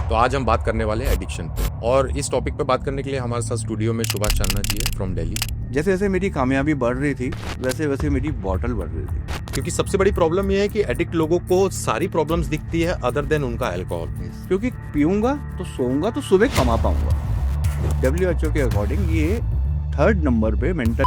तो आज हम बात करने वाले हैं एडिक्शन पे, और इस टॉपिक पे बात करने के लिए हमारे साथ स्टूडियो में सुभाष चांदना जी है फ्रॉम दिल्ली। जैसे जैसे मेरी कामयाबी बढ़ रही थी वैसे वैसे मेरी बॉटल बढ़ रही थी। क्योंकि सबसे बड़ी प्रॉब्लम ये है कि एडिक्ट लोगों को सारी प्रॉब्लम्स दिखती है अदर देन उनका अल्कोहल। क्योंकि पीऊंगा तो सोऊंगा तो सुबह कमा पाऊंगा। WHO के अकॉर्डिंग ये 3rd नंबर पे mental.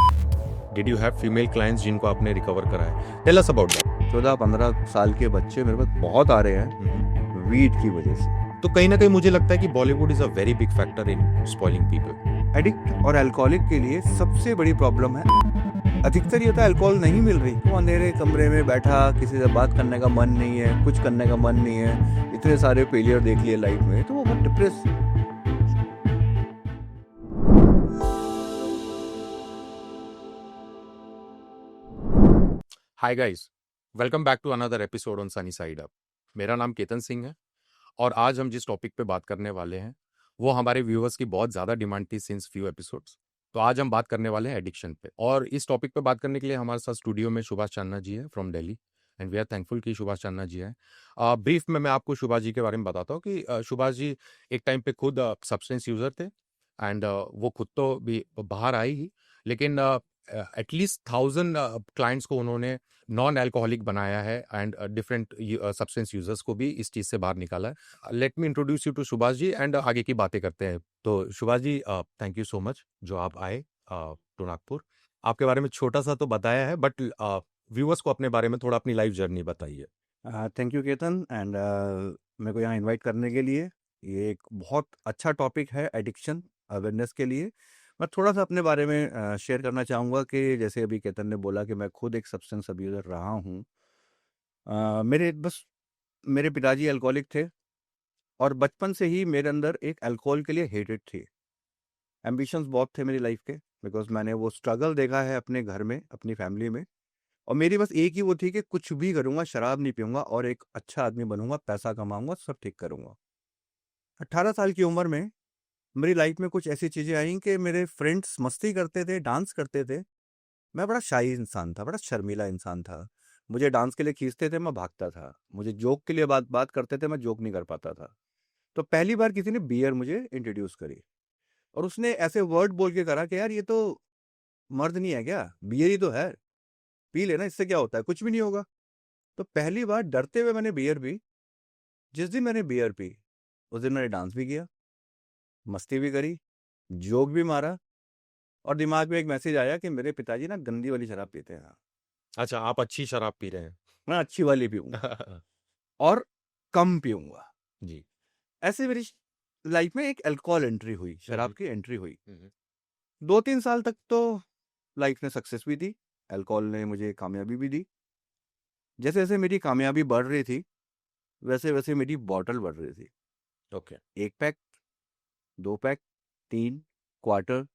Did you have female clients जिनको आपने रिकवर कराया? Tell us about that. 14-15 साल के बच्चे मेरे पास बहुत आ रहे हैं वीड की वजह से। तो कहीं ना कहीं मुझे लगता है कि Bollywood is a very big factor in spoiling people. Addict और अल्कोहलिक के लिए सबसे बड़ी प्रॉब्लम है अधिकतर ये होता है अल्कोहल नहीं मिल रही, वो अंधेरे कमरे में बैठा, किसी से बात करने का मन नहीं है, कुछ करने का मन नहीं है, इतने सारे फेलियर देख लिए लाइफ में, तो वो बहुत depress. Hi guys, welcome back to another episode on Sunny Side Up. मेरा नाम केतन सिंह है और आज हम जिस टॉपिक पे बात करने वाले हैं वो हमारे व्यूअर्स की बहुत ज़्यादा डिमांड थी सिंस फ्यू एपिसोड्स। तो आज हम बात करने वाले हैं एडिक्शन पे, और इस टॉपिक पे बात करने के लिए हमारे साथ स्टूडियो में सुभाष चांदना जी है from Delhi, and we are thankful कि सुभाष चांदना जी है। ब्रीफ में मैं आपको सुभाष जी के बारे में बताता हूँ कि सुभाष जी एक टाइम पे खुद सब्सटेंस यूज़र थे, एंड वो खुद तो भी बाहर आई ही, लेकिन एटलीस्ट 1000 क्लाइंट्स को उन्होंने नॉन अल्कोहलिक बनाया है, एंड डिफरेंट सब्सटेंस यूजर्स को भी इस चीज़ से बाहर निकाला है। Let me introduce you to Subhash ji and आगे की बातें करते हैं। तो Subhash ji, thank you so much जो आप आए टू नागपुर। आपके बारे में छोटा सा तो बताया है, बट व्यूअर्स को अपने बारे में थोड़ा अपनी लाइफ जर्नी बताइए। थैंक यू केतन एंड मेरे को यहाँ इनवाइट करने के लिए। ये एक बहुत अच्छा टॉपिक है एडिक्शन अवेयरनेस के लिए। मैं थोड़ा सा अपने बारे में शेयर करना चाहूँगा कि जैसे अभी केतन ने बोला कि मैं खुद एक सब्सटेंस अब्यूज़र रहा हूँ। मेरे पिताजी अल्कोहलिक थे और बचपन से ही मेरे अंदर एक अल्कोहल के लिए हेटेड थी। एम्बिशंस बहुत थे मेरी लाइफ के, बिकॉज मैंने वो स्ट्रगल देखा है अपने घर में, अपनी फैमिली में। और मेरी बस एक ही वो थी कि कुछ भी करूँगा, शराब नहीं पीऊँगा और एक अच्छा आदमी बनूँगा, पैसा कमाऊँगा, सब ठीक करूँगा। 18 साल की उम्र में मेरी लाइफ में कुछ ऐसी चीज़ें आईं कि मेरे फ्रेंड्स मस्ती करते थे, डांस करते थे। मैं बड़ा शाई इंसान था, बड़ा शर्मीला इंसान था। मुझे डांस के लिए खींचते थे, मैं भागता था। मुझे जोक के लिए बात बात करते थे, मैं जोक नहीं कर पाता था। तो पहली बार किसी ने बियर मुझे इंट्रोड्यूस करी और उसने ऐसे वर्ड बोल के करा कि यार ये तो मर्द नहीं है क्या, बियर ही तो है, पी लेना, इससे क्या होता है, कुछ भी नहीं होगा। तो पहली बार डरते हुए मैंने बियर पी। जिस दिन मैंने बियर पी उस दिन मैंने डांस भी किया, मस्ती भी करी, जोक भी मारा, और दिमाग में एक मैसेज आया कि मेरे पिताजी ना गंदी वाली शराब पीते हैं, अच्छा, आप अच्छी शराब पी रहे मैं अच्छी वाली पीऊंगा हैं। और कम पीऊंगा। जी। ऐसे मेरी लाइफ में एक अल्कोहल एंट्री हुई, शराब हम्म, की एंट्री हुई। हम्म। 2-3 साल तक तो लाइफ ने सक्सेस भी दी, अल्कोहल ने मुझे कामयाबी भी दी। जैसे जैसे मेरी कामयाबी बढ़ रही थी वैसे वैसे मेरी बॉटल बढ़ रही थी। Okay. 1 pack, 2 pack, 3 quarter,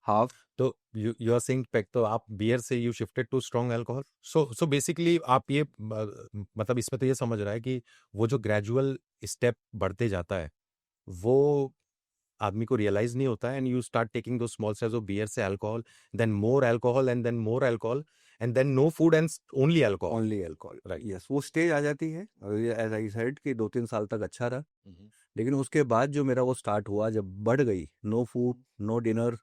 half. तो यू आर सेइंग पैक, तो आप बियर से you shifted to strong alcohol. So basically आप ये मतलब इसमें तो ये समझ रहा है कि वो जो ग्रेजुअल स्टेप बढ़ते जाता है वो आदमी को रियलाइज नहीं होता है, and you start taking two small steps of beer से alcohol, then more alcohol, and then more alcohol, and then no food and only alcohol. Only alcohol, right. Yes, वो स्टेज आ जाती है। एज आई सेड कि 2-3 साल तक अच्छा रहा, लेकिन उसके बाद जो मेरा वो स्टार्ट हुआ, जब बढ़ गई, नो फूड, नो डिनर,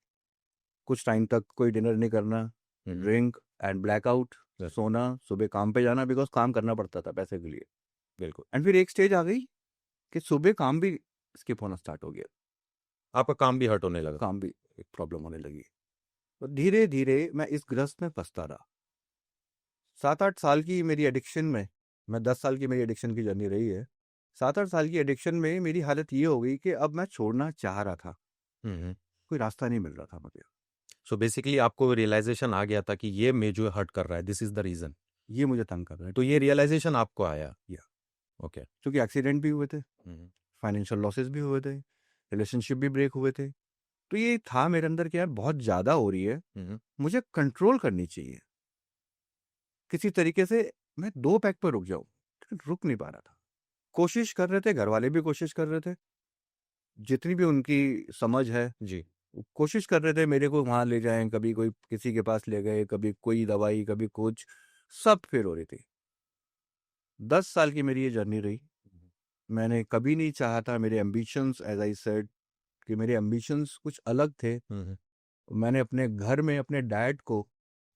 कुछ टाइम तक कोई डिनर नहीं करना, ड्रिंक एंड ब्लैकआउट, Yes, सोना, सुबह काम पे जाना, बिकॉज काम करना पड़ता था पैसे के लिए। बिल्कुल। एंड फिर एक स्टेज आ गई कि सुबह काम भी स्किप होना स्टार्ट हो गया, आपका काम भी हर्ट होने लगा। काम भी एक प्रॉब्लम होने लगी। तो धीरे धीरे मैं इस ग्रस्त में फंसता रहा। 7-8 साल की मेरी एडिक्शन में, मैं 10 साल की मेरी एडिक्शन की जर्नी रही है। 7-8 साल की एडिक्शन में मेरी हालत ये हो गई कि अब मैं छोड़ना चाह रहा था, हम्म। कोई रास्ता नहीं मिल रहा था मुझे। सो बेसिकली आपको रियलाइजेशन आ गया था कि ये मैं जो हर्ट कर रहा है, दिस इज द रीजन। ये मुझे तंग कर रहा है। तो ये रियलाइजेशन आपको आया। या ओके। क्योंकि एक्सीडेंट भी हुए थे, फाइनेंशियल लॉसेस भी हुए थे, रिलेशनशिप भी ब्रेक हुए थे। तो ये था मेरे अंदर कि यार बहुत ज़्यादा हो रही है, मुझे कंट्रोल करनी चाहिए किसी तरीके से। मैं 2 पैक पर रुक जाऊं, लेकिन रुक नहीं पा रहा था। कोशिश कर रहे थे, घर वाले भी कोशिश कर रहे थे, जितनी भी उनकी समझ है, जी। वो कोशिश कर रहे थे मेरे को वहाँ ले जाएं, कभी कोई किसी के पास ले गए, कभी कोई दवाई, कभी कुछ, सब फेल हो रही थी। 10 साल की मेरी ये जर्नी रही। मैंने कभी नहीं चाहा था, मेरे एम्बिशंस एज आई सेड कि मेरे एम्बिशंस कुछ अलग थे। मैंने अपने घर में अपने डैड को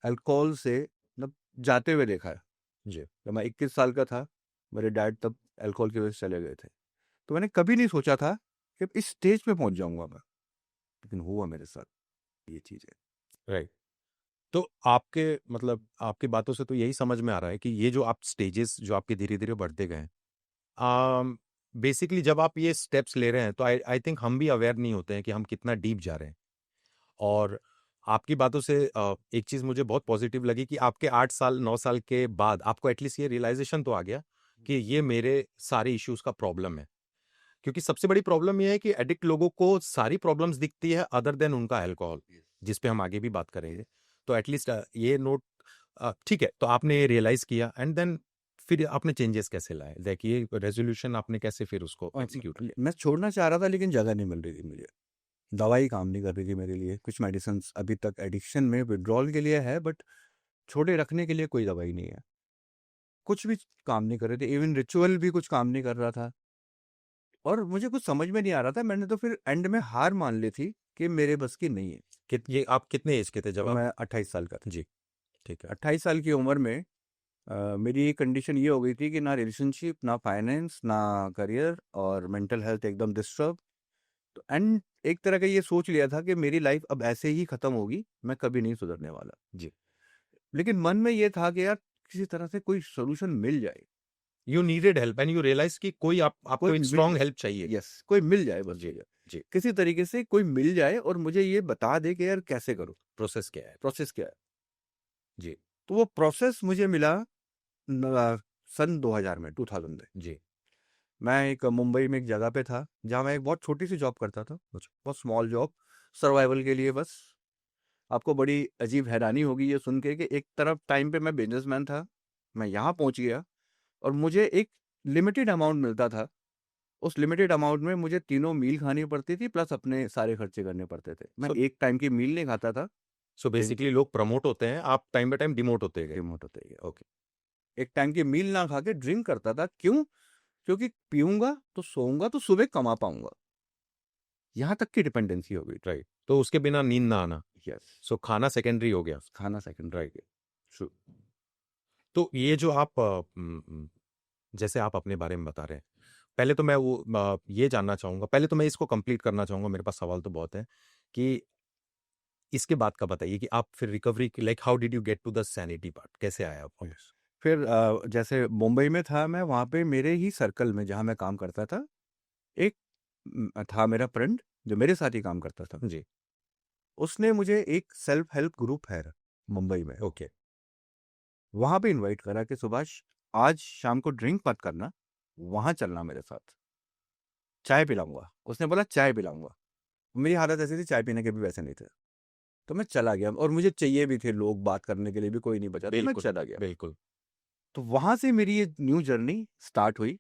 अल्कोहल से मतलब जाते हुए देखा है। जी। जब मैं 21 साल का था, मेरे डैड तब अल्कोहल की वजह से चले गए थे। तो मैंने कभी नहीं सोचा था कि इस स्टेज पे पहुंच जाऊंगा मैं, लेकिन हुआ मेरे साथ ये चीज़ें। राइट। तो आपके मतलब आपकी बातों से तो यही समझ में आ रहा है कि ये जो आप स्टेजेस जो आपके धीरे-धीरे बढ़ते गए हैं, बेसिकली जब आप ये स्टेप्स ले रहे हैं तो आई आई थिंक हम भी अवेयर नहीं होते हैं कि हम कितना डीप जा रहे हैं। और आपकी बातों से एक चीज़ मुझे बहुत पॉजिटिव लगी कि आपके 8 साल 9 साल के बाद आपको एटलीस्ट ये रियलाइज़ेशन तो आ गया कि ये मेरे सारे इश्यूज़ का प्रॉब्लम है। क्योंकि सबसे बड़ी प्रॉब्लम ये है कि एडिक्ट लोगों को सारी प्रॉब्लम्स दिखती है अदर देन उनका अल्कोहल, जिस पे हम आगे भी बात करेंगे। तो एटलीस्ट ये नोट ठीक है, तो आपने ये रियलाइज़ किया एंड देन फिर आपने चेंजेस कैसे लाए? देखिए रेज़ोल्यूशन आपने कैसे फिर उसको और एग्ज़ीक्यूट किया? मैं छोड़ना चाह रहा था, लेकिन जगह नहीं मिल रही थी मुझे। दवाई काम नहीं कर रही थी मेरे लिए। कुछ मेडिसिन्स अभी तक एडिक्शन में विथड्रॉल के लिए है, बट छोड़े रखने के लिए कोई दवाई नहीं है। कुछ भी काम नहीं कर रहे थे, इवन रिचुअल भी कुछ काम नहीं कर रहा था। और मुझे कुछ समझ में नहीं आ रहा था। मैंने तो फिर एंड में हार मान ली थी कि मेरे बस की नहीं है। ये आप कितने एज के थे जब आप? मैं 28 साल का था। जी, ठीक है। 28 साल की उम्र में मेरी कंडीशन ये हो गई थी कि ना रिलेशनशिप, ना फाइनेंस, ना करियर, और मेंटल हेल्थ एकदम डिस्टर्ब। तो एंड एक तरह का ये सोच लिया था कि मेरी लाइफ अब ऐसे ही खत्म होगी, मैं कभी नहीं सुधरने वाला। जी। लेकिन मन में ये था कि यार किसी तरह से कोई सोल्यूशन मिल जाए, you needed help and you realise कि कोई कोई आपको एक मिल स्ट्रॉन्ग जाए। हेल्प चाहिए। यस, कोई मिल जाए बस जी, भैया। जी। किसी तरीके से कोई मिल जाए और मुझे ये बता दे कि यार कैसे करूँ, प्रोसेस क्या है? प्रोसेस क्या है। जी, तो वो प्रोसेस मुझे मिला सन 2000 में, 2000 में। जी। मैं एक मुंबई में एक जगह पे था जहाँ मैं एक बहुत छोटी सी जॉब करता था, बहुत स्मॉल जॉब, सर्वाइवल के लिए बस। आपको बड़ी अजीब हैरानी होगी ये सुन के कि एक तरफ टाइम पे मैं बिजनेसमैन था, मैं यहाँ पहुँच गया और मुझे एक लिमिटेड अमाउंट मिलता था। उस लिमिटेड अमाउंट में मुझे तीनों मील खानी पड़ती थी, प्लस अपने सारे खर्चे करने पड़ते थे। मैं सो एक टाइम की मील नहीं खाता था। सो बेसिकली लोग प्रमोट होते हैं, आप टाइम बाय टाइम डिमोट होते गए। रिमोट होते गया। ओके। एक टाइम की मील ना खा के ड्रिंक करता था। क्यों? क्योंकि पीऊंगा तो सोऊंगा तो सुबह कमा पाऊंगा। यहाँ तक की डिपेंडेंसी हो गई। राइट। तो उसके बिना नींद ना आना। यस, सो खाना सेकेंडरी हो गया। खाना सेकंड राइट। ट्रू। तो ये जो आप जैसे आप अपने बारे में बता रहे हैं, पहले तो मैं वो ये जानना चाहूँगा, पहले तो मैं इसको कंप्लीट करना चाहूँगा, मेरे पास सवाल तो बहुत है कि इसके बाद का बताइए कि आप फिर recovery like how did you get to the sanity part? कैसे आया आप वापस? फिर जैसे मुंबई में था मैं, वहाँ पे मेरे ही सर्कल में जहाँ मैं काम करता था, एक था मेरा फ्रेंड जो मेरे साथ ही काम करता था। जी। उसने मुझे एक सेल्फ हेल्प ग्रुप है मुंबई में, ओके। वहाँ पे इनवाइट करा कि सुभाष आज शाम को ड्रिंक मत करना, वहाँ चलना मेरे साथ, चाय पिलाऊंगा। उसने बोला चाय पिलाऊंगा। मेरी हालत ऐसी थी, चाय पीने के भी पैसे नहीं थे। तो मैं चला गया और मुझे चाहिए भी थे लोग, बात करने के लिए भी कोई नहीं बचा, तो मैं बिल्कुल, चला गया। बिल्कुल। तो वहाँ से मेरी ये न्यू जर्नी स्टार्ट हुई।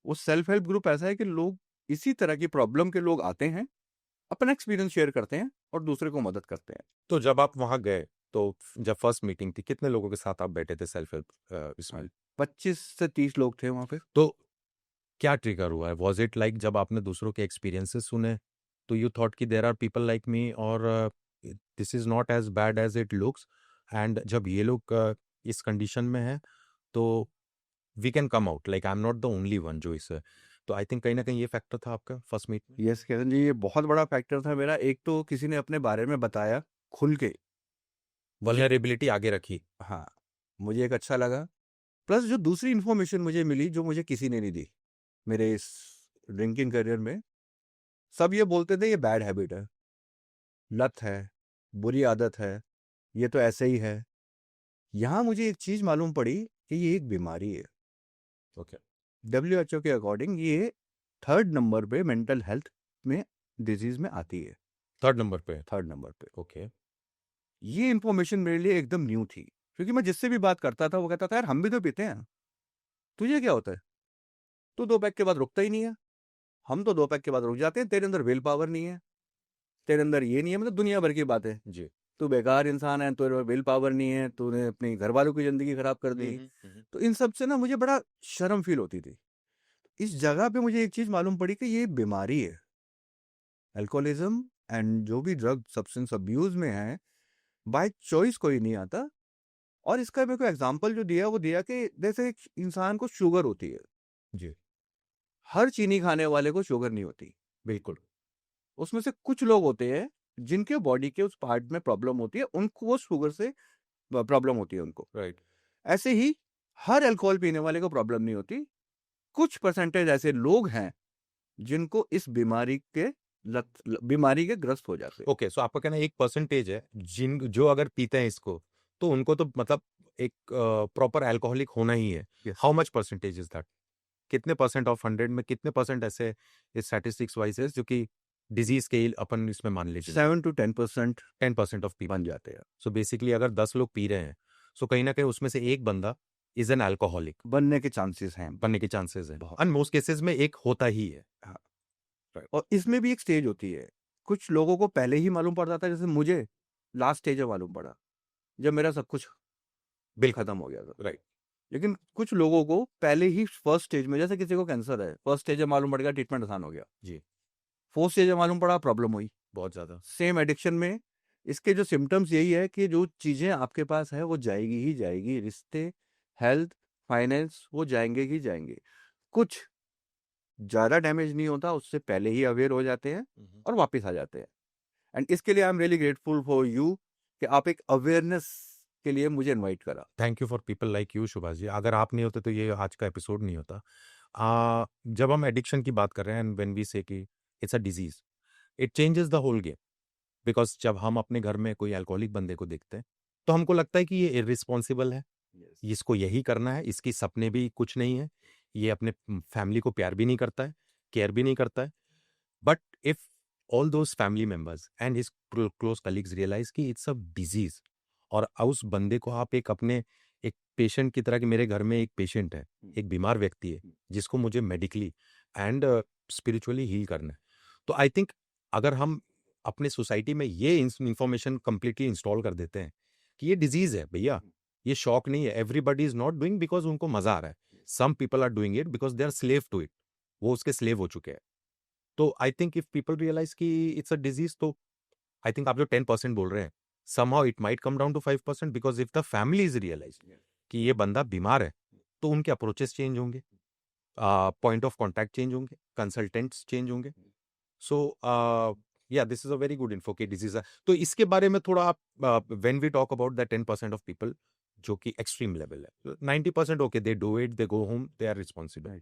वो सेल्फ हेल्प ग्रुप ऐसा है कि लोग, इसी तरह की प्रॉब्लम के लोग आते हैं, अपना एक्सपीरियंस शेयर करते हैं और दूसरे को मदद करते हैं। तो जब आप वहाँ गए, तो जब फर्स्ट मीटिंग थी, कितने लोगों के साथ आप बैठे थे सेल्फ हेल्प इसमें? 25 से 30 लोग थे वहाँ पे। तो क्या ट्रिगर हुआ है? वाज़ इट लाइक जब आपने दूसरों के एक्सपीरियंसेस सुने, तो यू थॉट कि there are people like me और this is not as bad as it looks and जब ये लोग इस कंडीशन में हैं, तो we can come out like I am not the only one जो इस तो आई थिंक कहीं न कहीं ये फैक्टर था आपका फर्स्ट मीट में? यस किरण जी, ये बहुत बड़ा फैक्टर था मेरा। एक तो किसी ने अपने बारे में बताया खुल के, मुझे, वल्नरेबिलिटी आगे रखी। हाँ, मुझे एक अच्छा लगा। प्लस जो दूसरी इन्फॉर्मेशन मुझे मिली जो मुझे किसी ने नहीं दी मेरे इस ड्रिंकिंग करियर में, सब ये बोलते थे ये बैड हैबिट है, लत है, बुरी आदत है, ये तो ऐसे ही है। यहाँ मुझे एक चीज़ मालूम पड़ी कि ये एक बीमारी है। ओके। WHO के अकॉर्डिंग ये 3rd नंबर पे मेंटल हेल्थ में डिजीज में आती है। 3rd नंबर पे। 3rd नंबर पे। ओके। ये इन्फॉर्मेशन मेरे लिए एकदम न्यू थी, क्योंकि मैं जिससे भी बात करता था वो कहता था यार हम भी तो पीते हैं, तुझे क्या होता है, तू 2 पैक के बाद रुकता ही नहीं है। हम तो 2 पैक के बाद रुक जाते हैं, तेरे अंदर विल पावर नहीं है, तेरे अंदर ये नहीं है, मतलब दुनिया भर की बातें। जी। तू बेकार इंसान है, तेरे में विल पावर नहीं है, तूने अपनी घर वालों की ज़िंदगी खराब कर दी। तो इन सब से ना मुझे बड़ा शर्म फील होती थी। इस जगह पे मुझे एक चीज मालूम पड़ी कि ये बीमारी है। अल्कोहलिज्म एंड जो भी ड्रग सब्सटेंस अब्यूज में है, बाय चॉइस कोई नहीं आता। और इसका मेरे को एग्जांपल जो दिया वो दिया कि जैसे एक इंसान को शुगर होती है, जी, हर चीनी खाने वाले को शुगर नहीं होती। बिल्कुल। उसमें से कुछ लोग होते हैं जिनके बॉडी के उस पार्ट में प्रॉब्लम होती है, उनको वो शुगर से प्रॉब्लम होती है उनको। राइट। ऐसे ही हर अल्कोहल पीने वाले को प्रॉब्लम नहीं होती। कुछ परसेंटेज ऐसे लोग हैं जिनको इस बीमारी के ग्रस्त हो जाते हैं। ओके, सो आपका कहना है 1% है जो अगर पीते हैं इसको, तो उनको तो मतलब एक प्रॉपर अल्कोहलिक होना ही है। Yes. How much percentage is that? कितने परसेंट ऑफ 100 में कितने परसेंट ऐसे इस स्टैटिस्टिक्स वाइज है जो कि डिजीज के अपन इसमें मान लीजिए 7 to 10% 10% ऑफ पीपल बन जाते हैं। सो बेसिकली अगर 10 लोग पी रहे हैं, सो कहीं ना कहीं उसमें से एक बंदा इज एन अल्कोहलिक बनने के चांसेस हैं बनने के चांसेस है, बहुत। एंड मोस्ट केसेस में एक होता ही है। हाँ। और इसमें भी एक स्टेज होती है। कुछ लोगों को पहले ही मालूम पड़ जाता है, जैसे मुझे लास्ट स्टेज में मालूम पड़ा जब मेरा सब कुछ बिल्कुल खत्म हो गया था। राइट। लेकिन कुछ लोगों को पहले ही फर्स्ट स्टेज में, जैसे किसी को कैंसर है, फर्स्ट स्टेज में मालूम पड़ गया, ट्रीटमेंट आसान हो गया। जी, फोर्थ स्टेज में मालूम पड़ा, प्रॉब्लम हुई। बहुत ज्यादा। सेम एडिक्शन में इसके जो सिम्टम्स यही है कि जो चीजें आपके पास है वो जाएगी ही जाएगी, रिश्ते, हेल्थ, फाइनेंस, वो जाएंगे ही जाएंगे। कुछ ज्यादा डैमेज नहीं होता, उससे पहले ही अवेयर हो जाते हैं और वापस आ जाते हैं। एंड इसके लिए I am really grateful for you कि आप एक अवेयरनेस के लिए मुझे इनवाइट करा। Thank you for people like you Subhash ji. अगर आप नहीं होते तो ये आज का एपिसोड नहीं होता। जब हम एडिक्शन की बात कर रहे हैं एंड व्हेन वी से कि it's a disease, it changes the whole game. Because जब हम अपने घर में कोई अल्कोहलिक बंदे को देखते हैं तो हमको लगता है कि ये इररिस्पॉन्सिबल है, इसको यही करना है, इसकी सपने भी कुछ नहीं है, ये अपने फैमिली को प्यार भी नहीं करता है, केयर भी नहीं करता है। But if all those family members and his close colleagues realise कि इट्स अ डिजीज, और उस बंदे को आप एक अपने एक पेशेंट की तरह, कि मेरे घर में एक पेशेंट है, एक बीमार व्यक्ति है जिसको मुझे मेडिकली एंड स्पिरिचुअली हील करना है, तो आई थिंक अगर हम अपने सोसाइटी में ये इंफॉर्मेशन कंप्लीटली इंस्टॉल कर देते हैं कि ये डिजीज है भैया, ये शौक नहीं है, everybody is not doing because उनको मजा आ रहा है, some people are doing it because they are slave to it, वो उसके स्लेव हो चुके हैं। तो I think if people realise कि इट्स अ डिजीज, तो आई थिंक आप जो 10% बोल रहे हैं, somehow it might come down to 5%, because if the family is realized कि ये बंदा बीमार है, तो उनके अप्रोचेस चेंज होंगे, पॉइंट ऑफ कॉन्टैक्ट चेंज होंगे, कंसल्टेंट्स चेंज होंगे। सो या this is a very good info कि डिजीज है। तो इसके बारे में थोड़ा आप, when we talk about the 10% of people जो कि एक्सट्रीम लेवल है, 90% okay, they do it, they go home, they are responsible.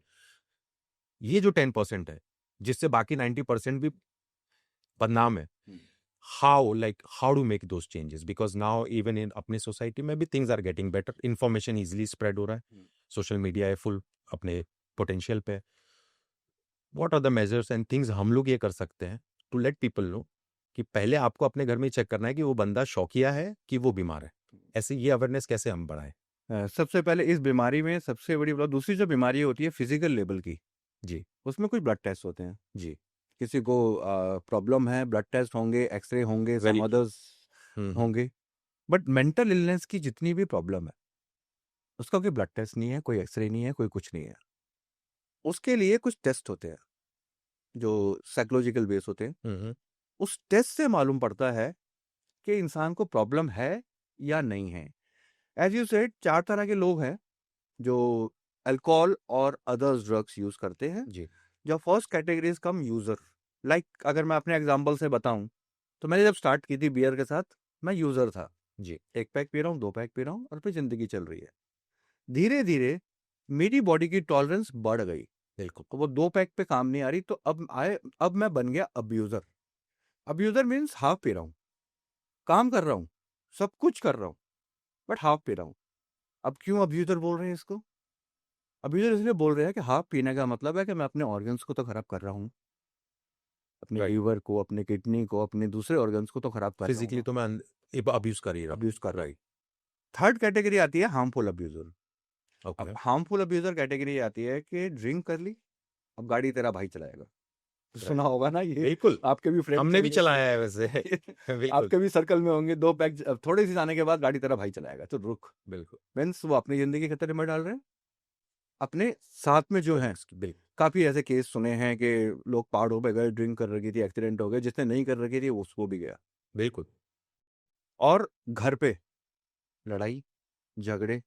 ये जो 10% है जिससे बाकी 90% भी बदनाम है, how to make those changes, because now even in अपने सोसाइटी में भी things are getting better, information easily spread हो रहा है, सोशल मीडिया है फुल अपने पोटेंशियल पे। what are the measures and things हम लोग ये कर सकते हैं to let people know कि पहले आपको अपने घर में चेक करना है कि वो बंदा शौकिया है कि वो बीमार है, ऐसे ये अवेयरनेस कैसे हम बढ़ाएं? सबसे पहले इस बीमारी में सबसे बड़ी दूसरी जो बीमारी होती है फिजिकल लेवल की, जी उसमें कुछ ब्लड टेस्ट होते हैं। जी। किसी को प्रॉब्लम है, ब्लड टेस्ट होंगे, एक्सरे होंगे, सम Very- अदर्स होंगे। बट मेंटल इलनेस की जितनी भी प्रॉब्लम है उसका कोई ब्लड टेस्ट नहीं है, कोई एक्सरे नहीं है, कोई कुछ नहीं है। उसके लिए कुछ टेस्ट होते हैं जो साइकोलॉजिकल बेस होते हैं। उस टेस्ट से मालूम पड़ता है कि इंसान को प्रॉब्लम है या नहीं है। एज यू सेड, 4 तरह के लोग हैं जो अल्कोहल और अदर्स ड्रग्स यूज करते हैं। जी जो first category is come user. Like अगर मैं अपने एग्जांपल से बताऊं, तो मैंने जब स्टार्ट की थी बियर के साथ, मैं यूजर था। जी 1 पैक पी रहा हूँ, 2 पैक पी रहा हूँ, और फिर जिंदगी चल रही है। धीरे धीरे मेरी बॉडी की टॉलरेंस बढ़ गई, बिल्कुल। वो 2 पैक पे काम नहीं आ रही, तो अब मैं बन गया abuser. Abuser means half P रहा हूँ, काम कर रहा हूँ, सब कुछ कर रहा हूँ, बट हाफ पी रहा हूँ। अब क्यों अब्यूजर बोल रहे हैं इसको? अब्यूजर इसलिए बोल रहे हैं कि हाफ पीने का मतलब है कि मैं अपने ऑर्गन्स को तो खराब कर रहा हूँ, अपने Right. लीवर को, अपने किडनी को, अपने दूसरे ऑर्गन्स को तो खराब कर रहा फिजिकली हूँ, तो मैं अब्यूज कर ही रहा हूँ। अब्यूज कर रहा हूँ। थर्ड कैटेगरी आती है हार्मफुल अब्यूजर। अब ओके, हार्मफुल अब्यूजर कैटेगरी आती है कि ड्रिंक कर ली, अब गाड़ी तेरा भाई चलाएगा। सुना होगा ना ये, बिल्कुल आपके भी फ्रेंड हमने भी चलाया है वैसे। बिल्कुल आपके भी सर्कल में होंगे। 2 पैक थोड़े से जाने के बाद गाड़ी तेरा भाई चलाएगा, तो रुक। बिल्कुल। मीन्स वो अपनी जिंदगी खतरे में डाल रहे हैं अपने साथ में जो हैं, बिल्कुल काफ़ी ऐसे केस सुने हैं कि लोग पहाड़ों पे गए, ड्रिंक कर रखी थी, एक्सीडेंट हो गया, जिसने नहीं कर रखी थी उसको भी गया। बिल्कुल और घर पे लड़ाई झगड़े,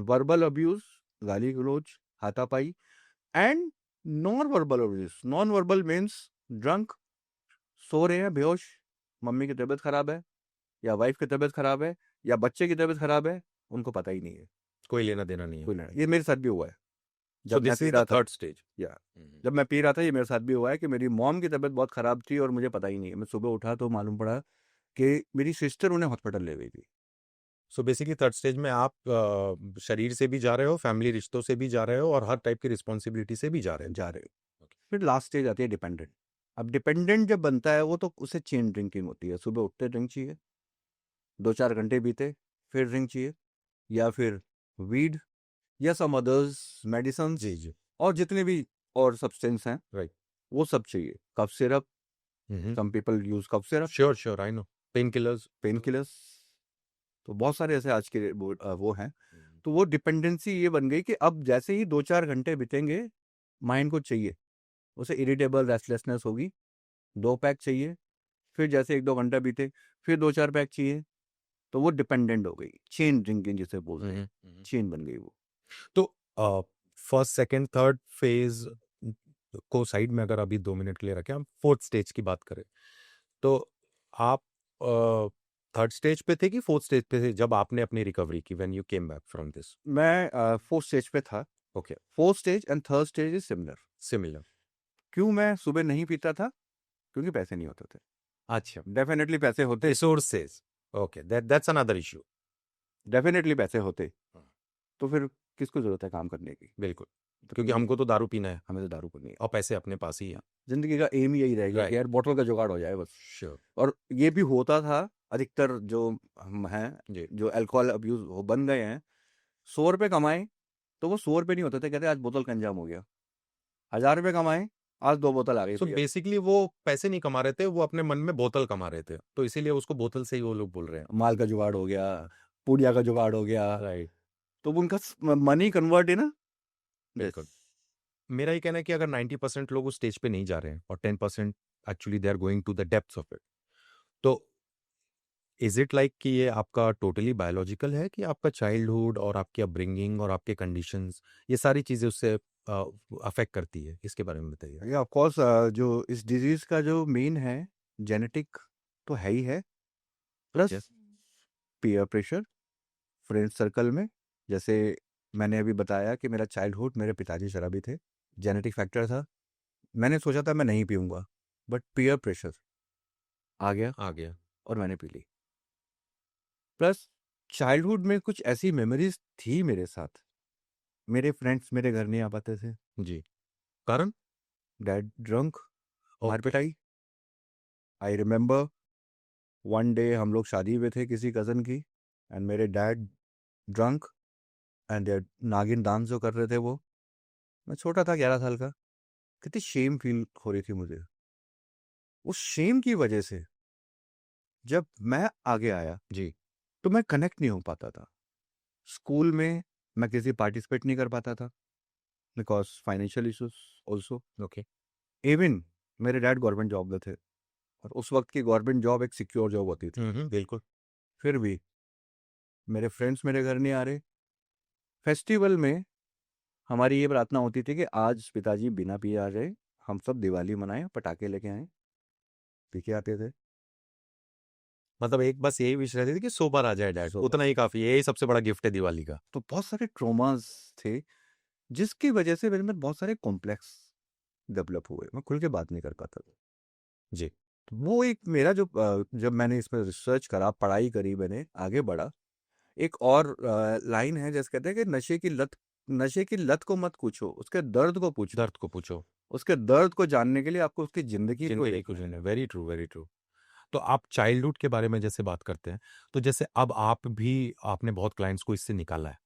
वर्बल अब्यूज, गाली गलौज, हाथापाई and non verbal abuse. Non verbal means drunk, सो रहे हैं बेहोश, मम्मी की तबीयत खराब है या वाइफ की तबीयत खराब है या बच्चे की तबीयत खराब है, उनको पता ही नहीं है, कोई लेना देना नहीं है। कोई लड़ा। ये मेरे साथ भी हुआ है सो जब मैं दिस पी इज रहा द था। Third stage. या जब मैं पी रहा था, ये मेरे साथ भी हुआ है कि मेरी मॉम की तबीयत बहुत खराब थी और मुझे पता ही नहीं है। मैं सुबह उठा तो मालूम पड़ा कि मेरी सिस्टर उन्हें हॉस्पिटल ले गई थी। सो बेसिकली थर्ड स्टेज में आप शरीर से भी जा रहे हो, फैमिली रिश्तों से भी जा रहे हो, और हर टाइप की रिस्पॉन्सिबिलिटी से भी जा रहे हो। जा रहे हो। फिर लास्ट स्टेज आती है डिपेंडेंट। अब डिपेंडेंट जब बनता है वो, तो उसे चेन ड्रिंकिंग होती है। सुबह उठते ड्रिंक चाहिए, 2-4 घंटे बीते फिर ड्रिंक चाहिए, या फिर वीड या सम अदर्स मेडिसिन जी जी और जितने भी और सब्सटेंस हैं राइट। वो सब चाहिए। Cough syrup, some people use cough syrup, sure sure I know. Painkillers. Painkillers, तो बहुत सारे ऐसे आज के वो हैं। तो वो डिपेंडेंसी ये बन गई कि अब जैसे ही 2-4 घंटे बीतेंगे, माइंड को चाहिए, उसे इरिटेबल रेस्टलेसनेस होगी, 2 पैक चाहिए। फिर जैसे 1-2 घंटा बीते फिर 2-4 पैक चाहिए। तो वो डिपेंडेंट हो गई, चेन ड्रिंकिंग जिसे बोलते हैं, चेन बन गई वो। तो फर्स्ट सेकंड थर्ड फेज को साइड में अगर अभी 2 मिनट के लिए रखें, हम फोर्थ स्टेज की बात करें, तो आप थर्ड स्टेज पे थे कि फोर्थ स्टेज पे थे जब आपने अपनी रिकवरी की, when you came back from this? मैं फोर्थ स्टेज पे था। Okay. Fourth stage and third stage is similar. Similar. क्यों मैं सुबह नहीं पीता था? क्योंकि पैसे नहीं होते थे। अच्छा। डेफिनेटली पैसे होते, resources. Okay, that's another issue. Definitely पैसे होते, हाँ। तो फिर किसको जरूरत है काम करने की? बिल्कुल, तो क्योंकि हमको तो दारू पीना है हमें तो दारू करनी है। और पैसे अपने पास ही हैं। जिंदगी का एम यही रहेगा Right. कि यार बोतल का जुगाड़ हो जाए बस। श्योर। और ये भी होता था। अधिकतर जो हम हैं, जी। जो अल्कोहल अब्यूज हो बन गए हैं, 100 रुपये कमाए तो वो 100 रुपये नहीं होते थे, कहते आज बोतल का इंजाम हो गया। 1000 रुपये कमाए, आज 2 बोतल आ गई सो भैया। बेसिकली वो पैसे नहीं कमा रहे थे, वो अपने मन में बोतल कमा रहे थे, तो इसीलिए उसको बोतल से ही वो लोग बोल रहे हैं। माल का जुगाड़ हो गया, पूड़िया का जुगाड़ हो गया, राइट। तो उनका मनी कन्वर्ट है ना। बिल्कुल। मेरा ये कहना है कि अगर 90% लोग उस स्टेज पे नहीं जा रहे हैं और 10% actually they are going to the depths of it, तो इज इट लाइक कि ये आपका टोटली बायोलॉजिकल है कि आपका चाइल्डहुड और आपकी अपब्रिंगिंग और आपके कंडीशंस, ये सारी चीजें उससे अफेक्ट करती है? इसके बारे में बताइए। ऑफ कोर्स, जो इस डिजीज का जो मेन है, जेनेटिक तो है ही है, plus Yes. Peer pressure, friend circle में। जैसे मैंने अभी बताया कि मेरा चाइल्डहुड, मेरे पिताजी शराबी थे, जेनेटिक फैक्टर था। मैंने सोचा था मैं नहीं पीऊंगा, बट पीयर प्रेशर आ गया आ गया। और मैंने पी ली। प्लस चाइल्डहुड में कुछ ऐसी मेमोरीज थी मेरे साथ। मेरे फ्रेंड्स मेरे घर नहीं आ पाते थे, जी। कारण? डैड ड्रंक, मार ओके। पिटाई। आई रिमेम्बर वन डे हम लोग शादी में थे किसी कज़न की, एंड मेरे डैड ड्रंक एंड देयर नागिन डांस जो कर रहे थे वो। मैं छोटा था, 11 साल का। कितनी शेम फील हो रही थी मुझे। उस शेम की वजह से जब मैं आगे आया जी। तो मैं कनेक्ट नहीं हो पाता था। स्कूल में मैं किसी पार्टिसिपेट नहीं कर पाता था, because financial issues also. Okay. Even मेरे डैड गवर्नमेंट जॉब में थे, और उस वक्त की गवर्नमेंट जॉब एक सिक्योर जॉब होती थी। बिल्कुल। फिर भी मेरे फ्रेंड्स मेरे घर नहीं आ रहे। फेस्टिवल में हमारी ये प्रार्थना होती थी कि आज पिताजी बिना पिए आ जाए, हम सब दिवाली मनाएं, पटाखे लेके आए। पी के आते थे। मतलब एक बस यही विश रहती थी कि सोबर आ जाए डैड, सोबर। उतना ही काफी है, यही सबसे बड़ा गिफ्ट है दिवाली का। तो बहुत सारे ट्रोमास थे, जिसकी वजह से मेरे में बहुत सारे कॉम्प्लेक्स डेवलप हुए। मैं खुल के बात नहीं कर पाता था। जी। तो वो एक मेरा जो जब मैंने इसमें रिसर्च करा, पढ़ाई करी, मैंने आगे बढ़ा। एक और लाइन है जैसे कहते हैं कि नशे की लत को मत पूछो, उसके दर्द को पूछो। दर्द को पूछो। उसके दर्द को जानने के लिए आपको उसकी जिंदगी को जिंदगी देखना को है। जीना। Very true, very true. तो आप चाइल्डहुड के बारे में जैसे बात करते हैं, तो जैसे अब आप भी, आपने बहुत क्लाइंट्स को इससे निकाला है,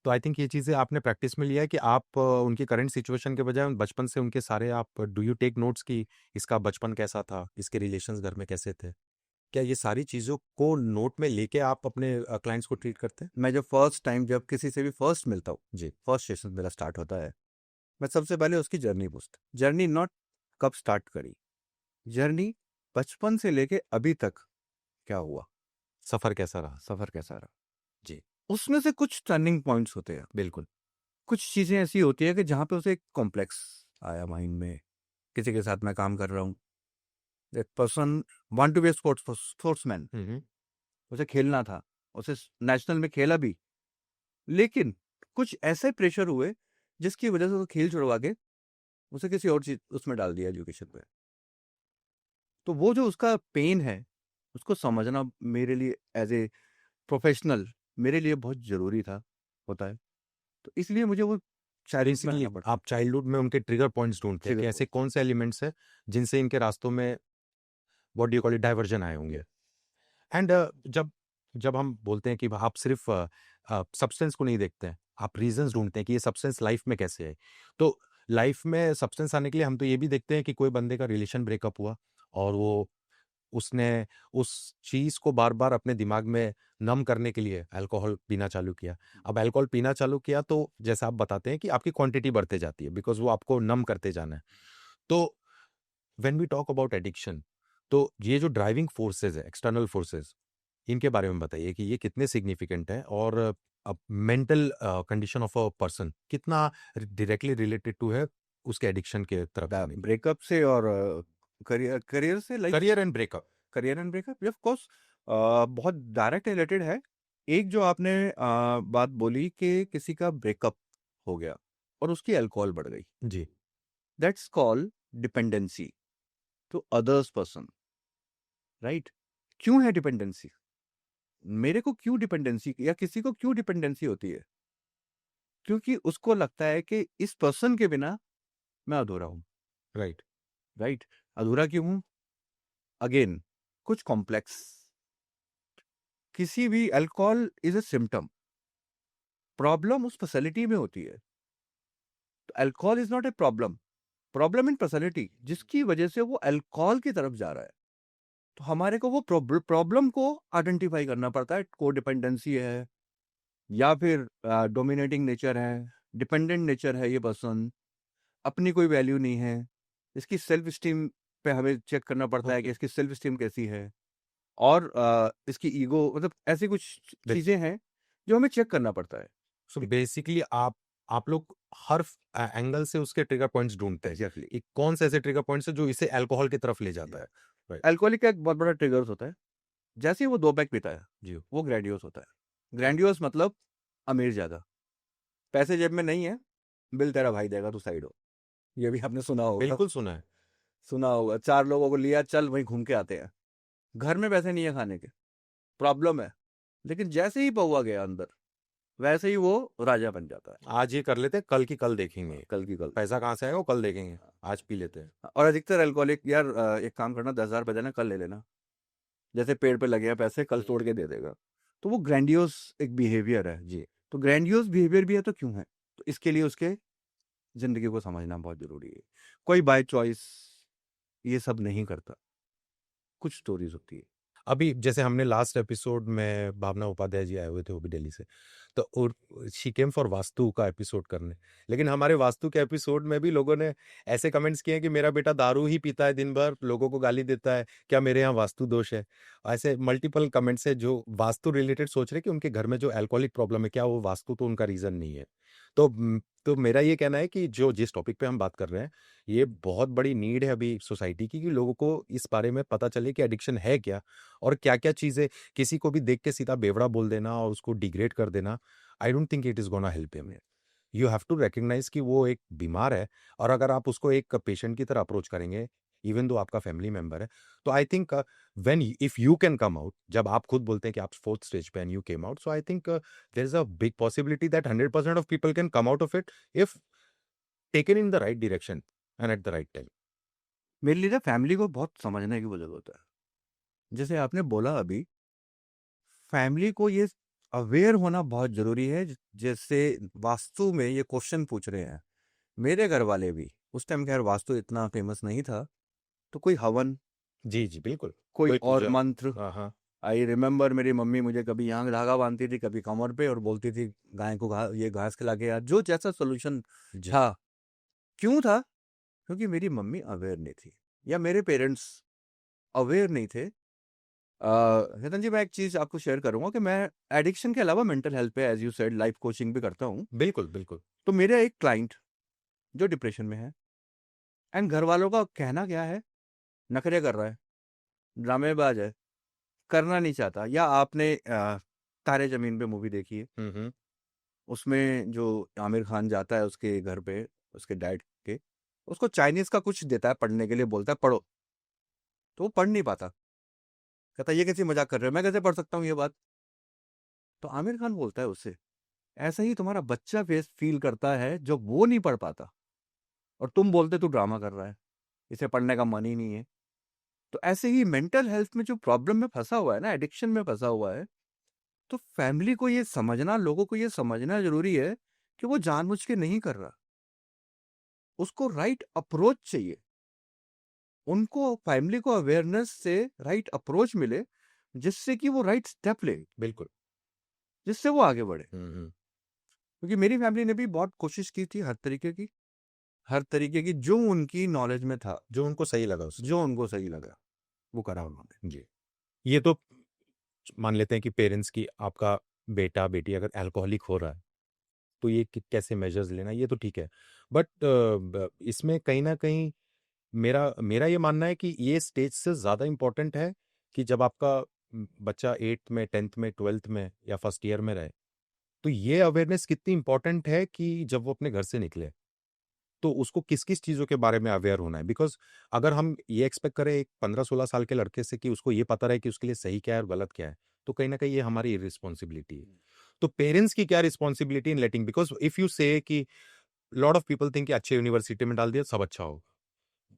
तो आई थिंक ये चीज़ें आपने प्रैक्टिस में लिया है कि आप उनकी करंट सिचुएशन के बजाय बचपन से उनके सारे आप डू यू टेक नोट्स कि इसका बचपन कैसा था, इसके रिलेशंस घर में कैसे थे? क्या ये सारी चीज़ों को नोट में लेके आप अपने क्लाइंट्स को ट्रीट करते हैं? मैं जब किसी से भी फर्स्ट मिलता हूँ, जी। फर्स्ट सेशन मेरा स्टार्ट होता है, मैं सबसे पहले उसकी जर्नी पूछता हूँ। जर्नी नॉट कब स्टार्ट करी, जर्नी बचपन से लेके अभी तक क्या हुआ, सफ़र कैसा रहा? सफर कैसा रहा। जी, उसमें से कुछ टर्निंग पॉइंट्स होते हैं, बिल्कुल। कुछ चीजें ऐसी होती है कि जहाँ पे उसे एक कॉम्प्लेक्स आया माइंड में। किसी के साथ मैं काम कर रहा हूँ, that person want to be sportsman, हुँ, हुँ। उसे खेलना था, उसे नेशनल में खेला भी, लेकिन कुछ ऐसे प्रेशर हुए जिसकी वजह से वो खेल छुड़वा के उसे किसी और चीज उसमें डाल दिया, एजुकेशन में। तो वो जो उसका पेन है, उसको समझना मेरे लिए एज ए प्रोफेशनल, मेरे लिए बहुत जरूरी था, होता है। तो इसलिए मुझे वो चाइल्डहुड में बेसिकली रहना पड़ता। आप चाइल्डहुड में उनके ट्रिगर पॉइंट्स ढूँढते हैं कि ट्रिगर ऐसे कौन से एलिमेंट्स हैं जिनसे इनके रास्तों में what do you call it diversion आए होंगे। एंड जब जब हम बोलते हैं कि आप सिर्फ सब्सटेंस को नहीं देखते हैं, आप रीजंस ढूंढते हैं कि ये सब्सटेंस लाइफ में कैसे है। तो लाइफ में सब्सटेंस आने के लिए हम तो ये भी देखते हैं कि कोई बंदे का रिलेशन ब्रेकअप हुआ और वो उसने उस चीज को बार बार अपने दिमाग में नम करने के लिए अल्कोहल पीना चालू किया। अब अल्कोहल पीना चालू किया तो जैसा आप बताते हैं कि आपकी क्वांटिटी बढ़ते जाती है बिकॉज वो आपको नम करते जाना है। तो when we talk about addiction, तो ये जो ड्राइविंग फोर्सेस है, एक्सटर्नल फोर्सेस, इनके बारे में बताइए कि ये कितने सिग्निफिकेंट है और अब mental condition of a person कितना डायरेक्टली रिलेटेड टू है उसके एडिक्शन के तरफ जाने की। ब्रेकअप से और करियर करियर से, like career and breakup. Career and breakup of course बहुत डायरेक्ट रिलेटेड है। एक जो आपने बात बोली कि किसी का ब्रेकअप हो गया और उसकी अल्कोहल बढ़ गई, जी। That's called dependency to others person, right. क्यों है डिपेंडेंसी, मेरे को क्यों डिपेंडेंसी या किसी को क्यों डिपेंडेंसी होती है? क्योंकि उसको लगता है कि इस पर्सन के बिना मैं अधूरा हूं, राइट। राइट। अधूरा क्यों हूं? अगेन, कुछ कॉम्प्लेक्स, किसी भी alcohol is a symptom, problem उस फैसिलिटी में होती है। तो alcohol is not a problem, problem in facility जिसकी वजह से वो अल्कोहल की तरफ जा रहा है। तो हमारे को वो प्रॉब्लम को आइडेंटिफाई करना पड़ता है, कोडिपेंडेंसी है या फिर डोमिनेटिंग नेचर है, डिपेंडेंट नेचर है ये पर्सन, अपनी कोई वैल्यू नहीं है। इसकी सेल्फ स्टीम पे हमें चेक करना पड़ता है कि ओके। इसकी सेल्फ स्टीम कैसी है, और इसकी ईगो, मतलब ऐसी कुछ चीजें हैं जो हमें चेक करना पड़ता है। सो बेसिकली आप लोग हर एंगल से उसके ट्रिगर पॉइंट्स ढूंढते हैं एग्जैक्टली। कि कौन से ऐसे ट्रिगर पॉइंट्स है जो इसे अल्कोहल की तरफ ले जाता है। राइट। अल्कोहलिक का एक बहुत बड़ा ट्रिगर होता है, जैसे ही वो 2 पैक पीता है, जी। वो ग्रैंडियोस होता है। ग्रैंडियोस मतलब अमीर ज्यादा, पैसे जेब में नहीं है, बिल तेरा भाई देगा, तू साइड हो। ये भी आपने सुना होगा, बिल्कुल सुना है। सुना होगा। 4 लोगों को लिया, चल वहीं घूम के आते हैं, घर में पैसे नहीं है खाने के, प्रॉब्लम है। लेकिन जैसे ही पौआ गया अंदर, वैसे ही वो राजा बन जाता है। आज ये कर लेते हैं, कल की कल देखेंगे। कल की कल। पैसा कहाँ से आएगा वो कल देखेंगे, आज पी लेते हैं। और अधिकतर अल्कोहलिक, यार एक काम करना, 10,000 बजाना, कल ले लेना, जैसे पेड़ पे लगे हैं पैसे, कल तोड़ के दे देगा। तो वो ग्रैंडियोस एक बिहेवियर है। जी। तो ग्रैंडियोस बिहेवियर भी है तो क्यों है? तो इसके लिए उसके जिंदगी को समझना बहुत जरूरी है। कोई बाय चॉइस ये सब नहीं करता, कुछ स्टोरीज होती है। अभी जैसे हमने लास्ट एपिसोड में भावना उपाध्याय जी आए हुए थे, वो भी दिल्ली से, तो और शी केम फॉर वास्तु का एपिसोड करने। लेकिन हमारे वास्तु के एपिसोड में भी लोगों ने ऐसे कमेंट्स किए हैं कि मेरा बेटा दारू ही पीता है दिन भर, लोगों को गाली देता है, क्या मेरे यहाँ वास्तु दोष है? ऐसे मल्टीपल कमेंट्स है जो वास्तु रिलेटेड सोच रहे हैं कि उनके घर में जो अल्कोहलिक प्रॉब्लम है, क्या वो वास्तु तो उनका रीजन नहीं है। तो मेरा ये कहना है कि जो जिस टॉपिक पे हम बात कर रहे हैं, ये बहुत बड़ी नीड है अभी सोसाइटी की कि लोगों को इस बारे में पता चले कि एडिक्शन है क्या और क्या-क्या चीज़ें। किसी को भी देख के सीधा बेवड़ा बोल देना और उसको डिग्रेड कर देना, I don't think it is gonna help him. You have to recognise कि वो एक बीमार है और अगर आप उसको एक पेशेंट की तरह अप्रोच करेंगे, इवन दो आपका फैमिली मेंबर है, तो I think when if you can come out, जब आप खुद बोलते हैं कि आप 4th स्टेज पे and you came out, so I think there is a big possibility that 100% of people can come out of it if taken in the right direction and at the right time. मेरे लिए ना family को बहुत समझने की वो जरूरत है। जैसे आपने बोला अभी, फैमिली को ये अवेयर होना बहुत जरूरी है। जैसे वास्तु में ये क्वेश्चन पूछ रहे हैं, मेरे घर वाले भी, उस टाइम खैर वास्तु इतना फेमस नहीं था, तो कोई हवन जी जी बिल्कुल। कोई कोई और पूजा। मंत्र। हाँ हाँ। आई रिमेम्बर मेरी मम्मी मुझे कभी यहाँ धागा बांधती थी, कभी कमर पे, और बोलती थी गाय को ये घास खिला के यार, जो जैसा सोल्यूशन जी। था। क्यों था? क्योंकि मेरी मम्मी अवेयर नहीं थी, या मेरे पेरेंट्स अवेयर नहीं थे। नितिन जी, मैं एक चीज आपको शेयर करूंगा कि मैं एडिक्शन के अलावा मेंटल हेल्थ पे, as you said, life coaching भी करता हूँ। बिल्कुल बिल्कुल। तो मेरा एक क्लाइंट जो डिप्रेशन में है, एंड घर वालों का कहना क्या है, नखरे कर रहा है, ड्रामेबाज है, करना नहीं चाहता। या आपने तारे जमीन पे मूवी देखी है? हम्म। उसमें जो आमिर खान जाता है उसके घर पे, उसके डैड के, उसको चाइनीज का कुछ देता है पढ़ने के लिए, बोलता है पढ़ो, तो वो पढ़ नहीं पाता। कहता है ये कैसी मजाक कर रहे हो, मैं कैसे पढ़ सकता हूँ ये बात? तो आमिर खान बोलता है उससे, ऐसा ही तुम्हारा बच्चा फेस फील करता है जब वो नहीं पढ़ पाता, और तुम बोलते तू ड्रामा कर रहा है, इसे पढ़ने का मन ही नहीं है। तो ऐसे ही मेंटल हेल्थ में जो प्रॉब्लम में फंसा हुआ है ना, एडिक्शन में फंसा हुआ है, तो फैमिली को ये समझना, लोगों को ये समझना जरूरी है कि वो जानबूझ के नहीं कर रहा, उसको राइट अप्रोच चाहिए। उनको, फैमिली को अवेयरनेस से राइट अप्रोच मिले, जिससे कि वो राइट स्टेप ले, बिल्कुल। जिससे वो आगे बढ़े। हम्म। क्योंकि मेरी फैमिली ने भी बहुत कोशिश की थी, हर तरीके की जो उनकी नॉलेज में था, जो उनको सही लगा उस जो उनको सही लगा, वो करा उन्होंने। जी। ये तो मान लेते हैं कि पेरेंट्स की, आपका बेटा बेटी अगर अल्कोहलिक हो रहा है तो ये कैसे मेजर्स लेना, ये तो ठीक है। बट इसमें कहीं ना कहीं मेरा मेरा ये मानना है कि ये स्टेज से ज़्यादा इम्पोर्टेंट है कि जब आपका बच्चा 8th में, 10th में, 12th में या फर्स्ट ईयर में रहे, तो ये अवेयरनेस कितनी इंपॉर्टेंट है कि जब वो अपने घर से निकले तो उसको किस किस चीज़ों के बारे में अवेयर होना है। बिकॉज अगर हम ये एक्सपेक्ट करें एक 15-16 साल के लड़के से कि उसको ये पता रहे कि उसके लिए सही क्या है और गलत क्या है, तो कहीं ना कहीं ये हमारी रिस्पॉन्सिबिलिटी है। तो पेरेंट्स की क्या responsibility in letting, because if you से कि लॉट ऑफ पीपल थिंक कि अच्छे यूनिवर्सिटी में डाल दिया सब अच्छा होगा।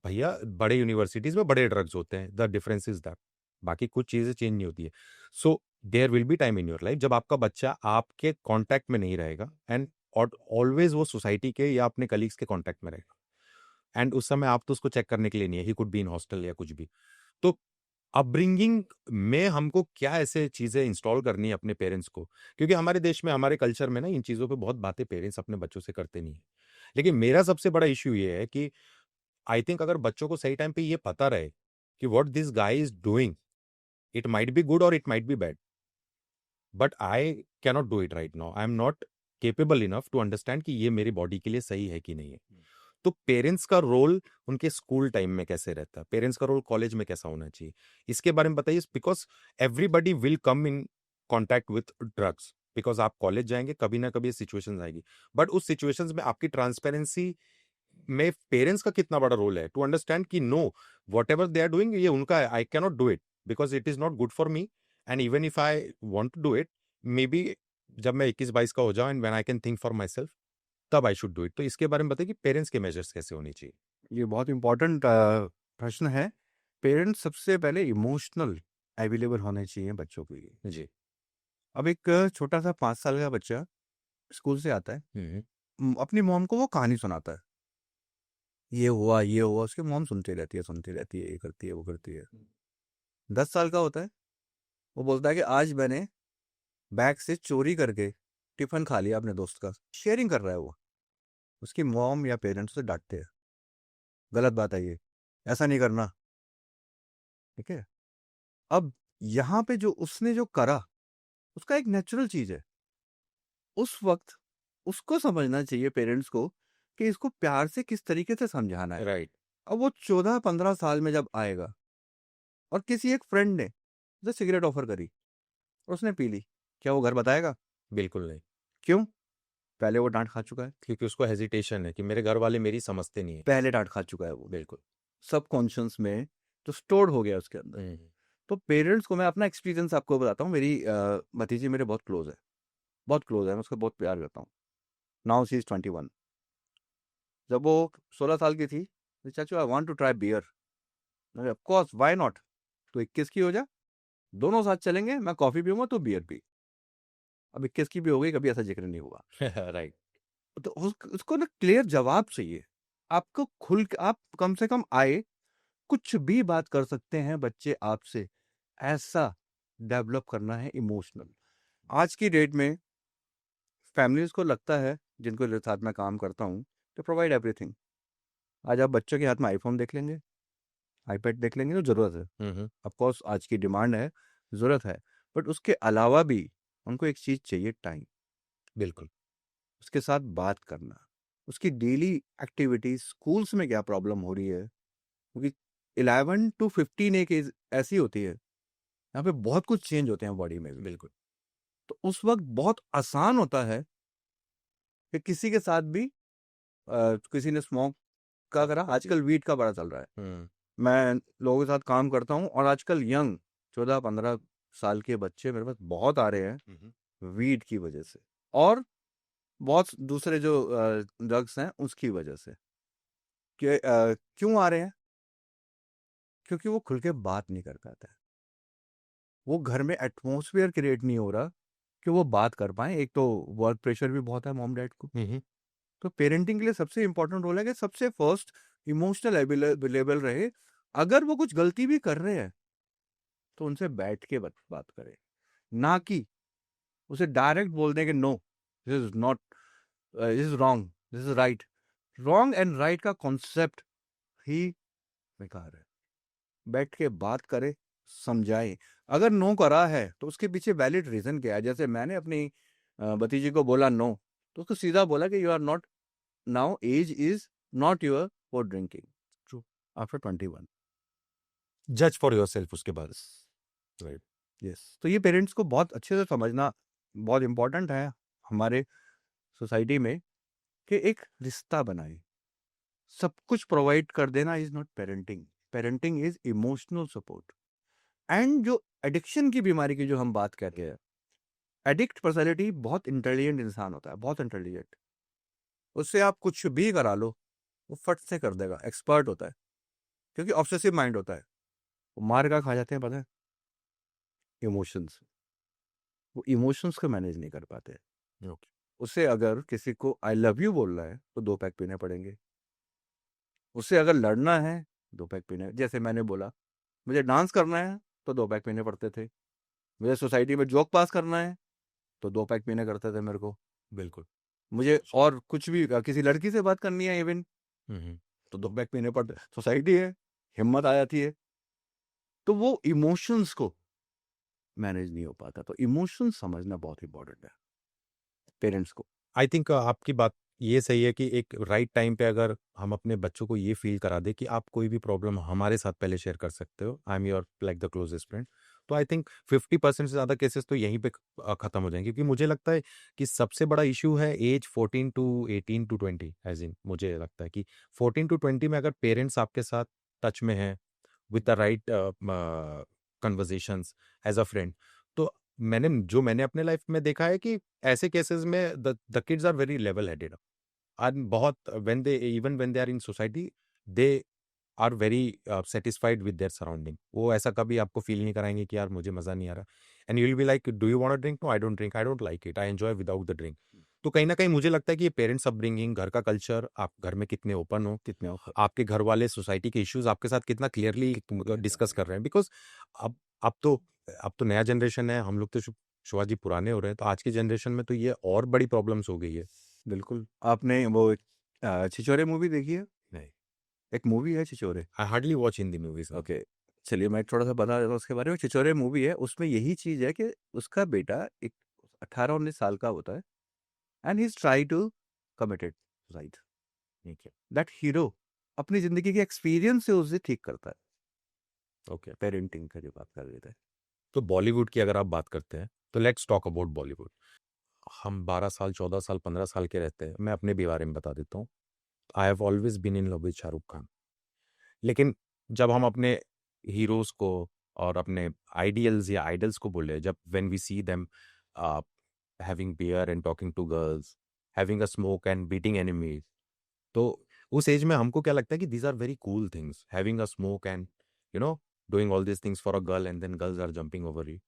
भैया बड़े यूनिवर्सिटीज में बड़े ड्रग्स होते हैं, द डिफरेंस इज दैट। बाकी कुछ चीजें चेंज नहीं होती है। So there will be time in your life जब आपका बच्चा आपके कांटेक्ट में नहीं रहेगा, एंड ऑलवेज वो सोसाइटी के या अपने कलीग्स के कांटेक्ट में रहेगा, एंड उस समय आप तो उसको चेक करने के लिए नहीं है, he could be in hostel या कुछ भी। तो अपब्रिंगिंग में हमको क्या ऐसे चीजें इंस्टॉल करनी है अपने पेरेंट्स को, क्योंकि हमारे देश में, हमारे कल्चर में ना इन चीजों पे बहुत बातें पेरेंट्स अपने बच्चों से करते नहीं है। लेकिन मेरा सबसे बड़ा इश्यू ये है कि आई थिंक अगर बच्चों को सही टाइम पे ये पता रहे कि what this guy is doing, it might be good और it might be bad, but I cannot do it right now, I am not capable enough to understand कि ये मेरी बॉडी के लिए सही है कि नहीं है। तो पेरेंट्स का रोल उनके स्कूल टाइम में कैसे रहता है, पेरेंट्स का रोल कॉलेज में कैसा होना चाहिए, इसके बारे में बताइए। Because everybody will come in contact with drugs, because आप कॉलेज जाएंगे, कभी ना कभी सिचुएशंस आएगी, बट उस सिचुएशंस में आपकी ट्रांसपेरेंसी में पेरेंट्स का कितना बड़ा रोल है टू अंडरस्टैंड कि no, whatever they are doing ये उनका है, I cannot do it because it is not good for me, and even if I want to do it, maybe जब मैं 21-22 का हो जाऊं and when I can think for myself, तब I should do it. तो इसके बारे में बताइए कि पेरेंट्स के मेजर्स कैसे होनी चाहिए। ये बहुत इंपॉर्टेंट प्रश्न है। पेरेंट्स सबसे पहले इमोशनल अवेलेबल होने चाहिए बच्चों के लिए। जी। अब एक छोटा सा 5 साल का बच्चा स्कूल से आता है, हम्म। अपनी मॉम को वो कहानी सुनाता है, ये हुआ ये हुआ, उसकी मॉम सुनती रहती है, ये करती है वो करती है। 10 साल का होता है, वो बोलता है कि आज मैंने बैग से चोरी करके टिफिन खा लिया अपने दोस्त का। शेयरिंग कर रहा है वो। उसकी मॉम या पेरेंट्स उसे डांटते हैं, गलत बात है ये, ऐसा नहीं करना। ठीक है? अब यहाँ पे जो उसने जो करा, उसका एक नेचुरल चीज है। उस वक्त उसको समझना चाहिए पेरेंट्स को कि इसको प्यार से किस तरीके से समझाना है। राइट। अब वो 14-15 साल में जब आएगा, और किसी एक फ्रेंड ने उसे सिगरेट ऑफर करी और उसने पी ली, क्या वो घर बताएगा? बिल्कुल नहीं। क्यों? पहले वो डांट खा चुका है, क्योंकि उसको हेजिटेशन है कि मेरे घर वाले मेरी समझते नहीं है। पहले डांट खा चुका है वो, बिल्कुल। सबकॉन्शियस में तो स्टोर्ड हो गया उसके अंदर। हम्म। तो पेरेंट्स को, मैं अपना एक्सपीरियंस आपको बताता हूँ। मेरी भतीजी मेरे बहुत क्लोज है, बहुत क्लोज है, मैं उसको बहुत प्यार करता हूँ। Now she is 21। जब वो 16 साल की थी, तो चाचू I want to try beer. Of course, why not, तो 21 की हो जा, दोनों साथ चलेंगे, मैं कॉफी पीऊंगा तो बियर पी। अब 21 की भी हो गई, कभी ऐसा जिक्र नहीं हुआ। राइट। तो उसको ना क्लियर जवाब चाहिए। आपको खुल के, आप कम से कम आए, कुछ भी बात कर सकते हैं बच्चे आपसे, ऐसा डेवलप करना है इमोशनल। आज की डेट में फैमिलीज को लगता है, जिनको साथ में काम करता हूँ, तो प्रोवाइड एवरीथिंग। आज आप बच्चों के हाथ में आईफोन देख लेंगे, आईपैड देख लेंगे, तो ज़रूरत है, ऑफ कोर्स आज की डिमांड है, ज़रूरत है, बट उसके अलावा भी उनको एक चीज़ चाहिए, टाइम। बिल्कुल। उसके साथ बात करना, उसकी डेली एक्टिविटीज, स्कूल्स में क्या प्रॉब्लम हो रही है, क्योंकि 11 to 15 एक एज ऐसी होती है, यहाँ पे बहुत कुछ चेंज होते हैं बॉडी में भी। बिल्कुल। तो उस वक्त बहुत आसान होता है कि किसी के साथ भी किसी ने स्मोक का करा, आजकल वीड का बड़ा चल रहा है। मैं लोगों के साथ काम करता हूँ और आजकल यंग 14-15 साल के बच्चे मेरे पास बहुत आ रहे हैं वीड की वजह से, और बहुत दूसरे जो ड्रग्स हैं उसकी वजह से। क्यों आ रहे हैं? क्योंकि वो खुल के बात नहीं कर पाता है, वो घर में एटमोसफियर क्रिएट नहीं हो रहा कि वो बात कर पाए। एक तो वर्क प्रेशर भी बहुत है मॉम डैड को, तो पेरेंटिंग के लिए सबसे इंपॉर्टेंट रोल है कि सबसे फर्स्ट इमोशनल अवेलेबल रहे। अगर वो कुछ गलती भी कर रहे हैं तो उनसे बैठ के बात करें, ना कि उसे डायरेक्ट बोल दें कि no, this is not, this is wrong, this is right. Wrong and right का कॉन्सेप्ट ही बेकार है। बैठ के बात करे, समझाए। अगर नो करा है तो उसके पीछे वैलिड रीजन क्या है। जैसे मैंने अपनी भतीजी को बोला नो, तो उसको सीधा बोला कि you are not, now age is not your for drinking true. After 21। जज फॉर योरसेल्फ उसके बाद। राइट। यस, तो ये पेरेंट्स को बहुत अच्छे से समझना बहुत इंपॉर्टेंट है हमारे सोसाइटी में, कि एक रिश्ता बनाए। सब कुछ प्रोवाइड कर देना is not parenting. Parenting is emotional support. And जो एडिक्शन की बीमारी की जो हम बात कर रहे हैं, एडिक्ट पर्सनैलिटी बहुत इंटेलिजेंट इंसान होता है, बहुत इंटेलिजेंट। उससे आप कुछ भी करा लो, वो फट से कर देगा, एक्सपर्ट होता है, क्योंकि ऑब्सेसिव माइंड होता है। वो मार का खा जाते हैं, पता है, इमोशंस। वो इमोशंस को मैनेज नहीं कर पाते। ओके। उसे अगर किसी को आई लव यू बोल रहा है तो 2 पैक पीने पड़ेंगे। उससे अगर लड़ना है, 2 पैक पीने। जैसे मैंने बोला, मुझे डांस करना है तो 2 पैक पीने पड़ते थे। मुझे सोसाइटी में जोक पास करना है तो 2 पैक पीने करते थे मेरे को। बिल्कुल। मुझे और कुछ भी किसी लड़की से बात करनी है इवन, तो 2 पैक पीने पड़ते। सोसाइटी है, हिम्मत आ जाती है। तो वो इमोशंस को मैनेज नहीं हो पाता। तो इमोशंस समझना बहुत इंपॉर्टेंट है पेरेंट्स को। आई थिंक आपकी बात ये सही है कि एक राइट टाइम पे अगर हम अपने बच्चों को ये फील करा दे कि आप कोई भी प्रॉब्लम हमारे साथ पहले शेयर कर सकते हो, I am your like the closest friend, तो आई थिंक 50% से ज़्यादा केसेस तो यहीं पे ख़त्म हो जाएंगे। क्योंकि मुझे लगता है कि सबसे बड़ा इशू है age 14 to 18 to 20। Age in मुझे लगता है कि 14 टू 20 में अगर पेरेंट्स आपके साथ टच में हैं with the right conversations as a friend, तो मैंने अपने लाइफ में देखा है कि ऐसे केसेस में the kids are very level headed. and बहुत when they are in society, they are very satisfied with their surrounding। वो ऐसा कभी आपको फील नहीं कराएंगे कि यार मुझे मजा नहीं आ रहा। And you will be like, do you want drink? No, I don't drink, I don't like it, I enjoy without the drink. तो कहीं ना कहीं मुझे लगता है कि ये पेरेंट्स अपब्रिंगिंग, घर का कल्चर, आप घर में कितने ओपन हो, कितने ऑफर आपके घर वाले सोसाइटी के इश्यूज आपके साथ कितना क्लियरली डिस्कस कर रहे हैं। बिकॉज अब अब तो अब तो नया जनरेशन है, हम लोग तो शिवाजी पुराने हो रहे हैं, तो आज की जनरेशन में तो ये और बड़ी प्रॉब्लम्स हो गई है। बिल्कुल। आपने वो छिछोरे मूवी देखी है? नहीं, एक मूवी है Chhichhore. I hardly watch Hindi movies. Okay, चलिए मैं थोड़ा सा बता देता हूँ उसके बारे में। छिछोरे मूवी है, उसमें यही चीज है कि उसका बेटा एक 18-19 साल का होता है, and he is try to committed suicide. ठीक है। दैट हीरो अपनी जिंदगी के एक्सपीरियंस से उसे ठीक करता है। ओके। पेरेंटिंग का जो बात कर रहे थे। तो बॉलीवुड की अगर आप बात करते हैं तो लेट्स टॉक अबाउट बॉलीवुड। हम 12 साल, 14 साल, 15 साल के रहते हैं। मैं अपने भी बारे में बता देता हूँ। I have always been in love with Shahrukh Khan. लेकिन जब हम अपने हीरोज को और अपने आइडियल्स या आइडल्स को बोले, जब when we see them having beer and talking to girls, having a smoke and beating enemies, तो उस एज में हमको क्या लगता है कि these are very cool things, having a smoke and you know doing all this things for a girl and then girls are jumping over you.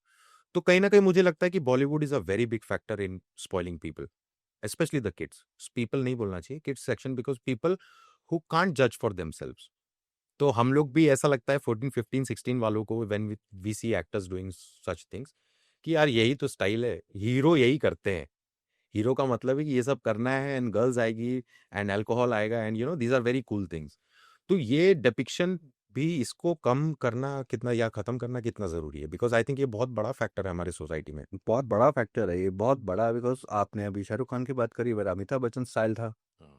तो कहीं ना कहीं मुझे लगता है कि Bollywood is a very big factor in spoiling people, specially the kids. People नहीं बोलना चाहिए, kids section, because people who can't जज फॉर देमसेल्व्स। तो हम लोग भी ऐसा लगता है 14 15 16 वालों को when we see actors doing such things कि यार यही तो स्टाइल है, हीरो यही करते हैं। हीरो का मतलब है कि ये सब करना है एंड गर्ल्स आएगी एंड अल्कोहल आएगा and you know these are very cool things. तो ये डिपिक्शन भी इसको कम करना कितना या खत्म करना कितना जरूरी है, बिकॉज आई थिंक ये बहुत बड़ा फैक्टर है हमारी सोसाइटी में। बहुत बड़ा फैक्टर है ये, बहुत बड़ा। बिकॉज आपने अभी शाहरुख खान की बात करी, वह अमिताभ बच्चन स्टाइल था,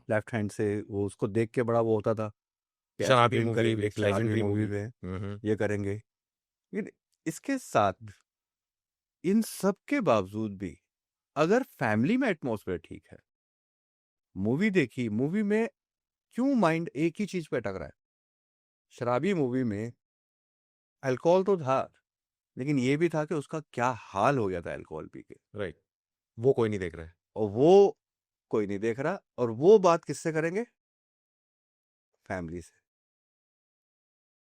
लेफ्ट हैंड से वो उसको देख के बड़ा वो होता था कि ऐसे शराबी ड्रिंक मूवी, करेंगे, एक शराबी लेजेंडरी मूवी मूवी। में ये करेंगे। लेकिन इसके साथ इन सब के बावजूद भी अगर फैमिली में एटमॉस्फेयर ठीक है, मूवी देखी, मूवी में क्यों माइंड एक ही चीज पे अटक रहा है? शराबी मूवी में अल्कोहल तो था, लेकिन ये भी था कि उसका क्या हाल हो गया था अल्कोहल पी के, राइट, वो कोई नहीं देख रहा है। और वो कोई नहीं देख रहा। और वो बात किससे करेंगे? फैमिली से।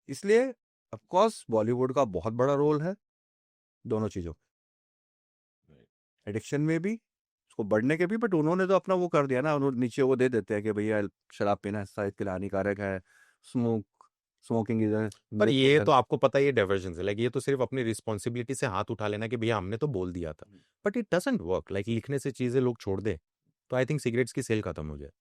इसलिए ऑफ कोर्स बॉलीवुड का बहुत बड़ा रोल है दोनों चीजों, एडिक्शन में भी, उसको बढ़ने के भी। बट उन्होंने तो अपना वो कर दिया ना, उन्होंने नीचे वो दे देते हैं कि भैया शराब पीना शायद के लिए हानिकारक है, स्मोकिंग इज पर ये तो आपको पता है ये डाइवर्जन है, लाइक ये तो सिर्फ अपनी रिस्पॉन्सिबिलिटी से हाथ उठा लेना कि भैया हमने तो बोल दिया था, but it doesn't work. Like लिखने से चीजें लोग छोड़ दे तो आई थिंक सिगरेट्स की सेल खत्म हो जाए,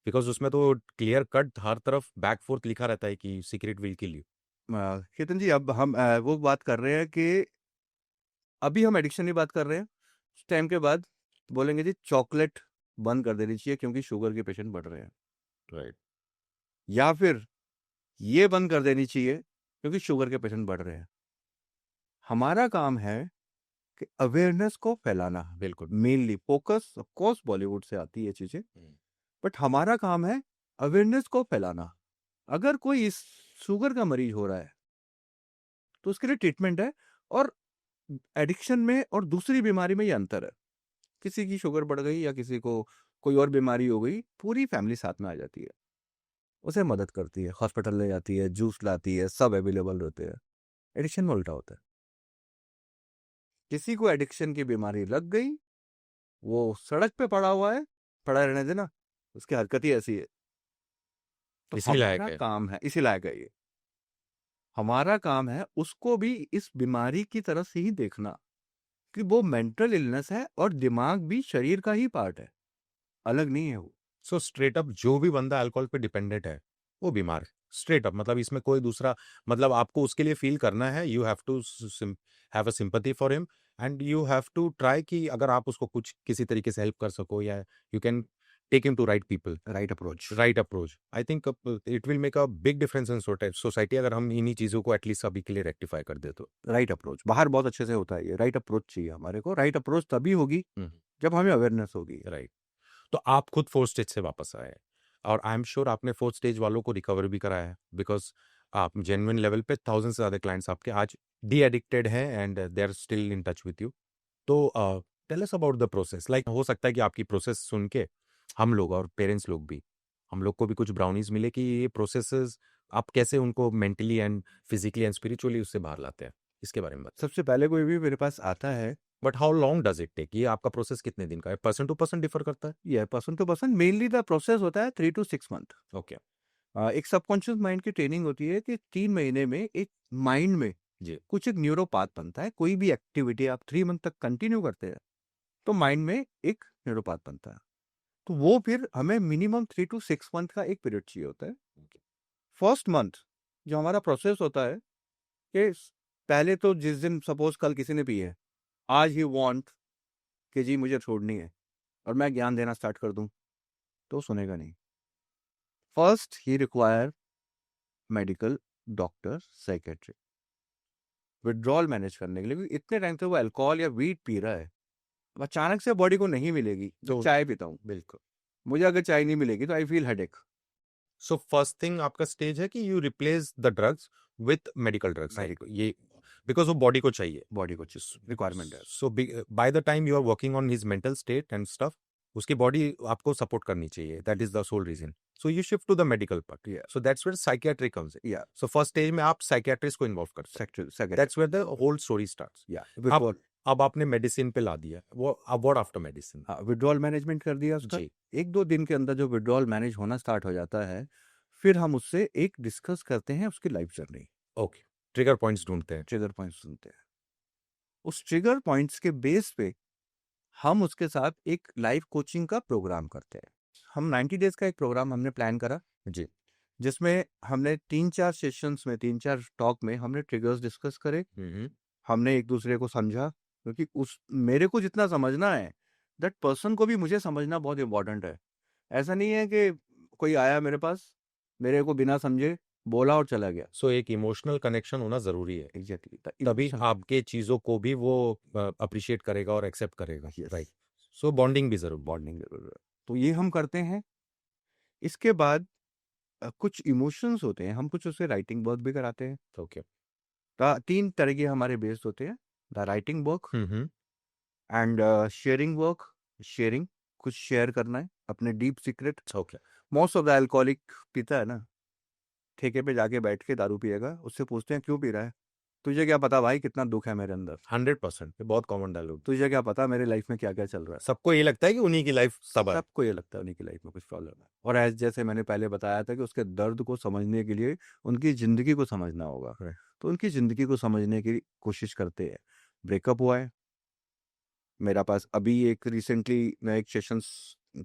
बिकॉज उसमें तो क्लियर कट हर तरफ बैक फोर्थ लिखा रहता है कि cigarette will kill you. Ketan ji, अब हम वो बात कर रहे हैं कि अभी हम एडिक्शन की बात कर रहे हैं, उस टाइम के बाद बोलेंगे जी चॉकलेट बंद कर देनी चाहिए क्योंकि शुगर के पेशेंट बढ़ रहे हैं, राइट, या फिर ये बंद कर देनी चाहिए क्योंकि शुगर के पेशेंट बढ़ रहे हैं। हमारा काम है कि अवेयरनेस को फैलाना, बिल्कुल। Mainly focus of course Bollywood से आती है ये चीजें, बट हमारा काम है अवेयरनेस को फैलाना। अगर कोई इस शुगर का मरीज हो रहा है तो उसके लिए ट्रीटमेंट है, और एडिक्शन में और दूसरी बीमारी में ये अंतर है। किसी की शुगर बढ़ गई या किसी को कोई और बीमारी हो गई, पूरी फैमिली साथ में आ जाती है, उसे मदद करती है, हॉस्पिटल ले जाती है, जूस लाती है, सब अवेलेबल रहते हैं। एडिक्शन में उल्टा होता है, किसी को एडिक्शन की बीमारी लग गई, वो सड़क पे पड़ा हुआ है, पड़ा रहने देना, उसकी हरकत ही ऐसी है। तो इसी लायक हमारा है। काम है, इसी लायक है ये, हमारा काम है उसको भी इस बीमारी की तरह से ही देखना कि वो मेंटल इलनेस है और दिमाग भी शरीर का ही पार्ट है, अलग नहीं है वो। सो स्ट्रेट अप जो भी बंदा अल्कोहल पे डिपेंडेंट है वो बीमार है, स्ट्रेट अप। मतलब इसमें कोई दूसरा, मतलब आपको उसके लिए फील करना है, you have to have a sympathy for him and you have to try कि अगर आप उसको कुछ किसी तरीके से हेल्प कर सको, या you can take him to right people, right approach. Right approach. I think it will make a big difference in society अगर हम इन्हीं चीजों को एटलीस्ट अभी के लिए रेक्टिफाई कर दे तो। राइट अप्रोच बाहर बहुत अच्छे से होता है, ये राइट अप्रोच चाहिए हमारे को। राइट अप्रोच तभी होगी जब हमें अवेयरनेस होगी। राइट। तो आप खुद फोर्थ स्टेज से वापस आए और आई एम श्योर आपने फोर्थ स्टेज वालों को रिकवर भी कराया है, बिकॉज आप जेन्युइन लेवल पे 1000 से ज्यादा क्लाइंट्स आपके आज डी एडिक्टेड हैं and they are still in touch with you. तो tell us about the process. Like हो सकता है कि आपकी प्रोसेस सुन के हम लोग और पेरेंट्स लोग भी, हम लोग को भी कुछ ब्राउनीज मिले कि ये प्रोसेसेस आप कैसे उनको mentally and physically and spiritually उससे बाहर लाते हैं, इसके बारे में बताइए। सबसे पहले कोई भी मेरे पास आता है, but how long does it take, ये आपका प्रोसेस कितने दिन का है? पर्सन टू पर्सन डिफर करता है। ये person to person, mainly the process होता है 3 to 6 मंथ। ओके। एक सबकॉन्शियस माइंड की ट्रेनिंग होती है कि 3 महीने में एक माइंड में जी। कुछ एक न्यूरोपाथ बनता है। कोई भी एक्टिविटी आप 3 मंथ तक कंटिन्यू करते हैं तो माइंड में एक न्यूरोपाथ बनता है। तो वो फिर हमें मिनिमम 3 to 6 मंथ का एक पीरियड चाहिए होता है। फर्स्ट मंथ जो हमारा प्रोसेस होता है कि पहले तो जिस दिन सपोज कल किसी ने पी है, आज ही वांट कि जी मुझे छोड़नी है, और मैं ज्ञान देना स्टार्ट कर दूं तो सुनेगा नहीं। फर्स्ट ही require medical, doctor, psychiatric, withdrawal manage करने के लिए। क्योंकि इतने टाइम से वो अल्कोहल या वीट पी रहा है, अब अचानक से बॉडी को नहीं मिलेगी। तो तो चाय पीता हूँ, बिल्कुल। मुझे अगर चाय नहीं मिलेगी तो I feel headache. So first thing आपका स्टेज है कि you replace the drugs with medical drugs, like ये बिकॉज वो बॉडी को चाहिए, बॉडी को रिक्वायरमेंट है। So by the time you are working on his mental state and stuff, उसकी बॉडी आपको सपोर्ट करनी चाहिए, that is the sole reason. So you shift to the medical part, Yeah. So that's where psychiatry comes इन। या so first stage में आप psychiatrist को involve करते हैं, that's where the whole story starts. या अब आपने मेडिसिन पे ला दिया, वो अब what after medicine? Withdrawal management कर दिया उसका। जी। 1-2 दिन के अंदर जो विड्रॉल मैनेज होना स्टार्ट हो जाता है, फिर हम उससे एक डिस्कस करते हैं उसकी life journey, okay, trigger points ढूंढते हैं। ट्रिगर पॉइंट्स सुनते हैं। उस ट्रिगर पॉइंट्स के बेस पे हम उसके साथ एक लाइफ कोचिंग का प्रोग्राम करते हैं। हम 90 डेज का एक प्रोग्राम हमने प्लान करा, जी। जिसमें हमने 3-4 सेशंस में, 3-4 टॉक में हमने ट्रिगर्स डिस्कस करे, हमने एक दूसरे को समझा, क्योंकि उस मेरे को जितना समझना है, दैट पर्सन को भी मुझे समझना बहुत इंपॉर्टेंट है। ऐसा नहीं है कि कोई आया मेरे पास, मेरे को बिना समझे बोला और चला गया। सो एक इमोशनल कनेक्शन होना जरूरी है, एग्जैक्टली, तभी आपके चीजों को भी वो अप्रिशिएट करेगा और एक्सेप्ट करेगा। राइट। सो बॉन्डिंग भी जरूर। बॉन्डिंग जरूर है। तो ये हम करते हैं। इसके बाद कुछ इमोशंस होते हैं, हम कुछ उससे राइटिंग वर्क भी कराते हैं। ओके। 3 तरह के हमारे बेस्ड होते हैं, the writing work hmm. And sharing work. Sharing, कुछ शेयर करना है अपने deep secret. Okay. Most of the alcoholic पीता है ना, ठेके पे जाके बैठ के दारू पिएगा, उससे पूछते हैं क्यों पी रहा है, तुझे क्या पता भाई कितना दुख है मेरे अंदर, 100%, ये बहुत कॉमन डायलॉग। तुझे क्या पता मेरे लाइफ में क्या क्या चल रहा है। सबको ये लगता है कि उन्हीं की लाइफ सब है। सबको ये लगता है उन्हीं की लाइफ में कुछ प्रॉब्लम है। और जैसे मैंने पहले बताया था कि उसके दर्द को समझने के लिए उनकी जिंदगी को समझना होगा, Right. तो उनकी जिंदगी को समझने की कोशिश करते हैं। ब्रेकअप हुआ है, मेरा पास अभी एक रिसेंटली मैं एक सेशंस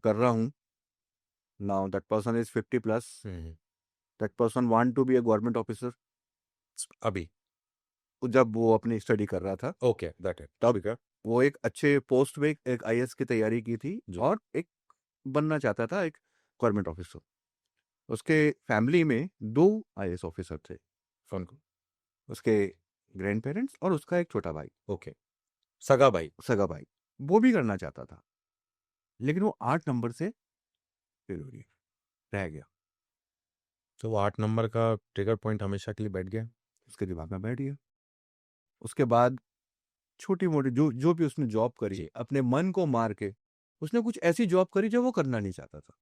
कर रहा हूँ। Now that person is 50 plus, that person want to be a government officer. अभी जब वो अपनी स्टडी कर रहा था, ओके, दैट है। तब वो एक अच्छे पोस्ट में एक आईएएस की तैयारी की थी और एक बनना चाहता था एक गवर्नमेंट ऑफिसर। उसके फैमिली में 2 आईएएस ऑफिसर थे, कौन को? उसके ग्रैंड पेरेंट्स और उसका एक छोटा भाई, ओके, सगा भाई। सगा भाई। वो भी करना चाहता था, लेकिन वो 8 नंबर से फेल हो गया, रह गया। तो वो 8 नंबर का ट्रिगर पॉइंट हमेशा के लिए बैठ गया। उसके दिमाग में बैठ गया। उसके बाद छोटी मोटी जो जो भी उसने जॉब करी, जी। अपने मन को मार के उसने कुछ ऐसी जॉब करी जो वो करना नहीं चाहता था,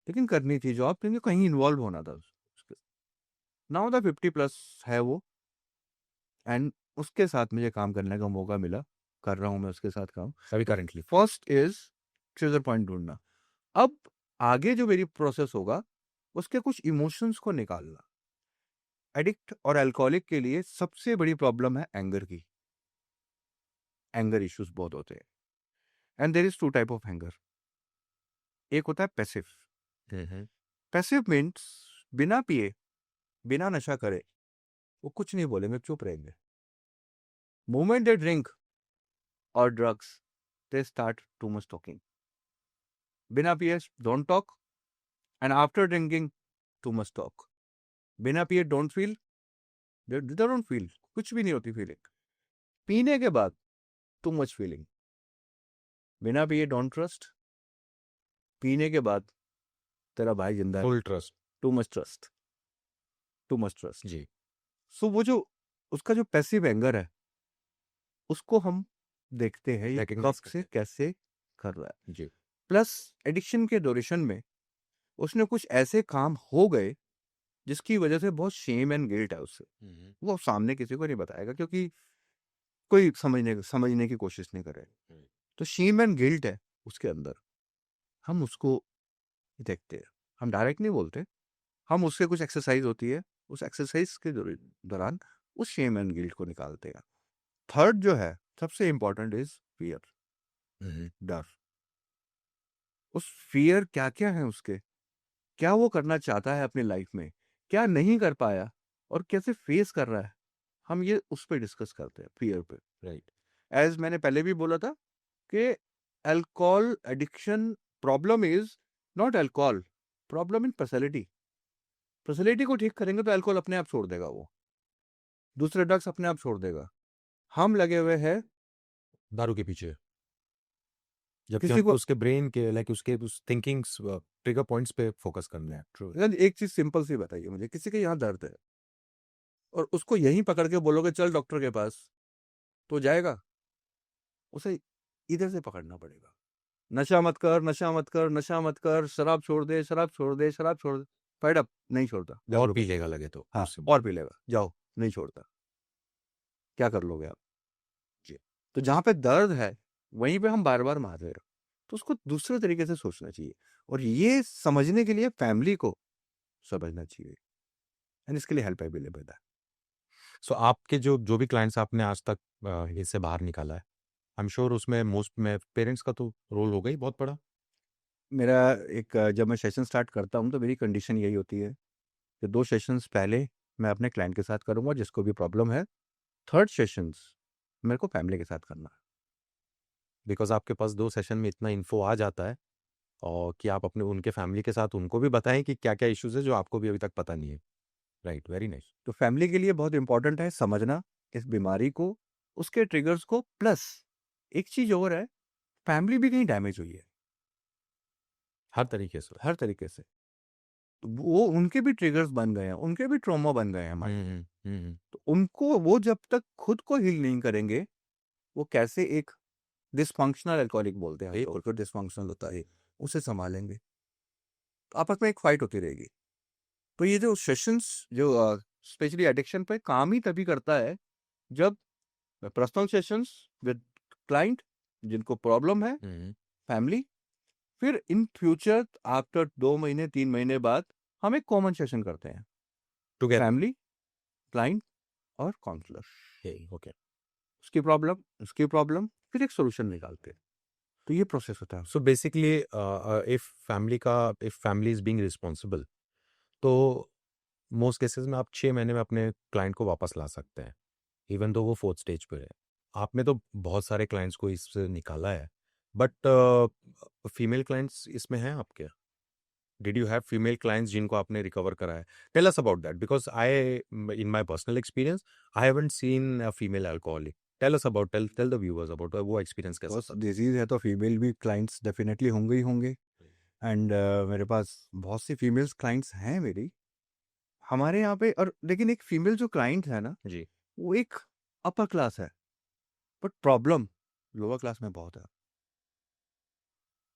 लेकिन करनी थी जॉब, क्योंकि कहीं इन्वॉल्व होना था उसके। नाउ द 50 प्लस है वो, एंड उसके साथ मुझे काम करने का मौका मिला, कर रहा हूँ मैं उसके साथ काम अभी currently. First is trigger point ढूंढना। अब आगे जो मेरी प्रोसेस होगा, उसके कुछ इमोशंस को निकालना। एडिक्ट और अल्कोहलिक के लिए सबसे बड़ी प्रॉब्लम है एंगर की। एंगर इश्यूज बहुत होते हैं, and there is 2 type of anger. एक होता है पैसिव। पैसिव मीन्स बिना पिए, बिना नशा करे वो कुछ नहीं बोलेंगे, चुप रहेंगे। मोमेंट दे ड्रिंक और drugs, they start too much talking. बिना पिए don't talk, and after drinking too much talk. बिना पिए don't feel, they don't feel, कुछ भी नहीं होती फीलिंग। पीने के बाद टू मच फीलिंग। बिना पिए डोंट ट्रस्ट, पीने के बाद तेरा भाई जिंदा है, full trust. Too much trust, too much trust. जी। सो वो जो उसका जो पैसिव एंगर है, उसको हम देखते हैं ये Recognize कब से करते कैसे कर रहा है। जी। प्लस एडिक्शन के ड्यूरेशन में उसने कुछ ऐसे काम हो गए जिसकी वजह से बहुत शेम एंड गिल्ट है उससे। वो सामने किसी को नहीं बताएगा, क्योंकि कोई समझने की कोशिश नहीं करे। तो शेम एंड गिल्ट है उसके अंदर, हम उसको देखते हैं। हम डायरेक्ट नहीं बोलते, हम उससे कुछ एक्सरसाइज होती है, उस एक्सरसाइज के दौरान उस शेम एंड गिल्ट को निकालते हैं। थर्ड जो है सबसे इंपॉर्टेंट इज फियर, डर। उस फियर क्या क्या है उसके, क्या वो करना चाहता है अपनी लाइफ में, क्या नहीं कर पाया और कैसे फेस कर रहा है, हम ये उस पर डिस्कस करते हैं, फियर पे। राइट। एज मैंने पहले भी बोला था कि alcohol addiction problem is not alcohol, problem in personality. Personality को ठीक करेंगे तो अल्कोहल अपने आप छोड़ देगा, वो दूसरे ड्रग्स अपने आप छोड़ देगा। हम लगे हुए हैं दारू के पीछे, जबकि किसी हमको को। उसके ब्रेन के लाइक उसके उस थिंकिंग्स ट्रिगर पॉइंट्स पे फोकस करना है। ट्रू। एक चीज सिंपल सी बताइए मुझे, किसी के यहाँ दर्द है और उसको यहीं पकड़ के बोलोगे चल डॉक्टर के पास, तो जाएगा? उसे इधर से पकड़ना पड़ेगा। नशा मत कर, नशा मत कर, नशा मत कर, शराब छोड़ दे, शराब छोड़ दे, शराब छोड़ दे। फाइड अप, नहीं छोड़ता। और पी लेगा लगे तो हाँ, उससे। और पी लेगा, जाओ, नहीं छोड़ता। क्या कर लोगे आप? जी। तो जहां पे दर्द है वहीं पे हम बार बार मार रहे हैं, तो उसको दूसरे तरीके से सोचना चाहिए। और ये समझने के लिए फैमिली को समझना चाहिए, एंड इसके लिए हेल्प अवेलेबल है। सो आपके जो भी क्लाइंट्स आपने आज तक इससे बाहर निकाला है, आई एम श्योर उसमें मोस्ट में पेरेंट्स का तो रोल होगा ही बहुत बड़ा। मेरा जब मैं सेशन स्टार्ट करता हूँ तो मेरी कंडीशन यही होती है कि 2 सेशंस पहले मैं अपने क्लाइंट के साथ करूँगा जिसको भी प्रॉब्लम है, थर्ड सेशंस मेरे को फैमिली के साथ करना है। बिकॉज़ आपके पास 2 सेशन में इतना इन्फो आ जाता है और कि आप अपने उनके फैमिली के साथ उनको भी बताएँ कि क्या-क्या इश्यूज़ है जो आपको भी अभी तक पता नहीं है। Right, very nice. तो फैमिली के लिए बहुत इम्पोर्टेंट है समझना इस बीमारी को, उसके ट्रिगर्स को, प्लस एक चीज़ और है, फैमिली भी कहीं डैमेज हुई है, हर तरीके से। हर तरीके से। तो वो उनके भी ट्रिगर्स बन गए हैं, उनके भी ट्रॉमा बन गए हैं हुँ, हमारे। हुँ, हुँ, हुँ। तो उनको वो जब तक खुद को हील नहीं करेंगे, वो कैसे एक डिसफंक्शनल अल्कोहलिक बोलते हैं हम लोग, तो डिसफंक्शनल होता है, उसे सँभालेंगे। तो आपस में एक फाइट होती रहेगी। तो ये जो सेशंस जो स्पेशली एडिक्शन पे काम ही तभी करता है, जब पर्सनल सेशंस विद क्लाइंट जिनको प्रॉब्लम है, हुँ, हुँ। फैमिली, फिर इन फ्यूचर आफ्टर 2 महीने 3 महीने बाद हम एक कॉमन सेशन करते हैं, टुगेदर। फैमिली, क्लाइंट और काउंसलर। ओके। उसकी प्रॉब्लम, फिर एक सॉल्यूशन निकालते हैं। तो ये प्रोसेस होता है। So basically if family is being responsible तो मोस्ट केसेस में आप 6 महीने में अपने क्लाइंट को वापस ला सकते हैं, इवन दो वो 4th स्टेज पे है। आपने तो बहुत सारे क्लाइंट्स को इससे निकाला है, बट फीमेल क्लाइंट्स इसमें हैं आपके? Did you have female clients जिनको आपने रिकवर कराया? Tell us about that because in my personal experience, I haven't seen a female alcoholic. Tell us about tell the viewers about वो experience कैसा because था? Disease है तो female भी clients definitely होंगे ही होंगे, एंड मेरे पास बहुत सी फीमेल्स क्लाइंट्स हैं मेरी हमारे यहाँ पे। और लेकिन एक फीमेल जो क्लाइंट है ना, जी। वो एक अपर क्लास है, बट प्रॉब्लम लोअर क्लास में बहुत है।